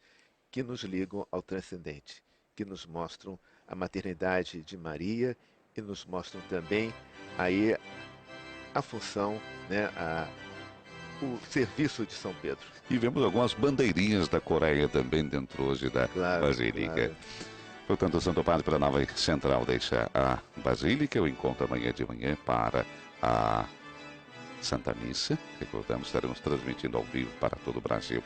Speaker 2: que nos ligam ao transcendente, que nos mostram a maternidade de Maria e nos mostram também aí a função, né, o serviço de São Pedro.
Speaker 1: E vemos algumas bandeirinhas da Coreia também dentro hoje da Basílica.
Speaker 2: Claro.
Speaker 1: Portanto, o Santo Padre, pela nave central, deixa a Basílica. Eu encontro amanhã de manhã para a Santa Missa. Recordamos, estaremos transmitindo ao vivo para todo o Brasil.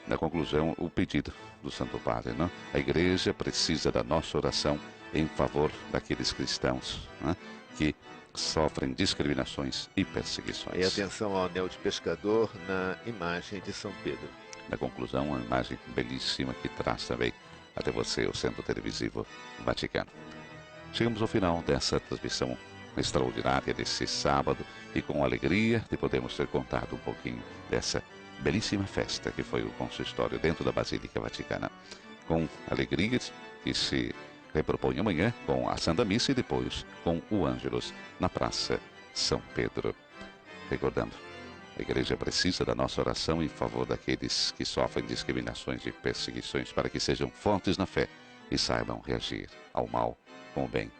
Speaker 1: Na conclusão, o pedido do Santo Padre, né? A Igreja precisa da nossa oração em favor daqueles cristãos, né, que sofrem discriminações e perseguições.
Speaker 2: E atenção ao anel de pescador na imagem de São Pedro.
Speaker 1: Na conclusão, uma imagem belíssima que traz também até você o Centro Televisivo Vaticano. Chegamos ao final dessa transmissão extraordinária desse sábado e com alegria de podermos ter contado um pouquinho dessa belíssima festa que foi o consistório dentro da Basílica Vaticana. Com alegria que se repropõe amanhã com a Santa Missa e depois com o Ângelus na Praça São Pedro. Recordando, a Igreja precisa da nossa oração em favor daqueles que sofrem discriminações e perseguições para que sejam fortes na fé e saibam reagir ao mal com o bem.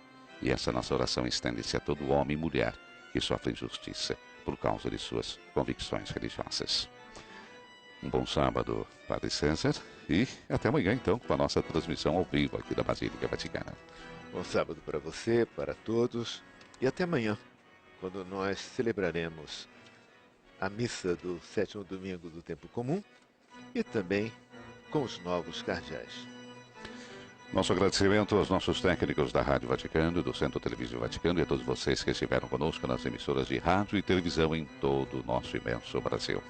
Speaker 1: E essa nossa oração estende-se a todo homem e mulher que sofre injustiça por causa de suas convicções religiosas. Um bom sábado, Padre César, e até amanhã, então, com a nossa transmissão ao vivo aqui da Basílica Vaticana.
Speaker 2: Bom sábado para você, para todos, e até amanhã, quando nós celebraremos a missa do 7º domingo do Tempo Comum e também com os novos cardeais.
Speaker 1: Nosso agradecimento aos nossos técnicos da Rádio Vaticano, do Centro Televisivo Vaticano e a todos vocês que estiveram conosco nas emissoras de rádio e televisão em todo o nosso imenso Brasil.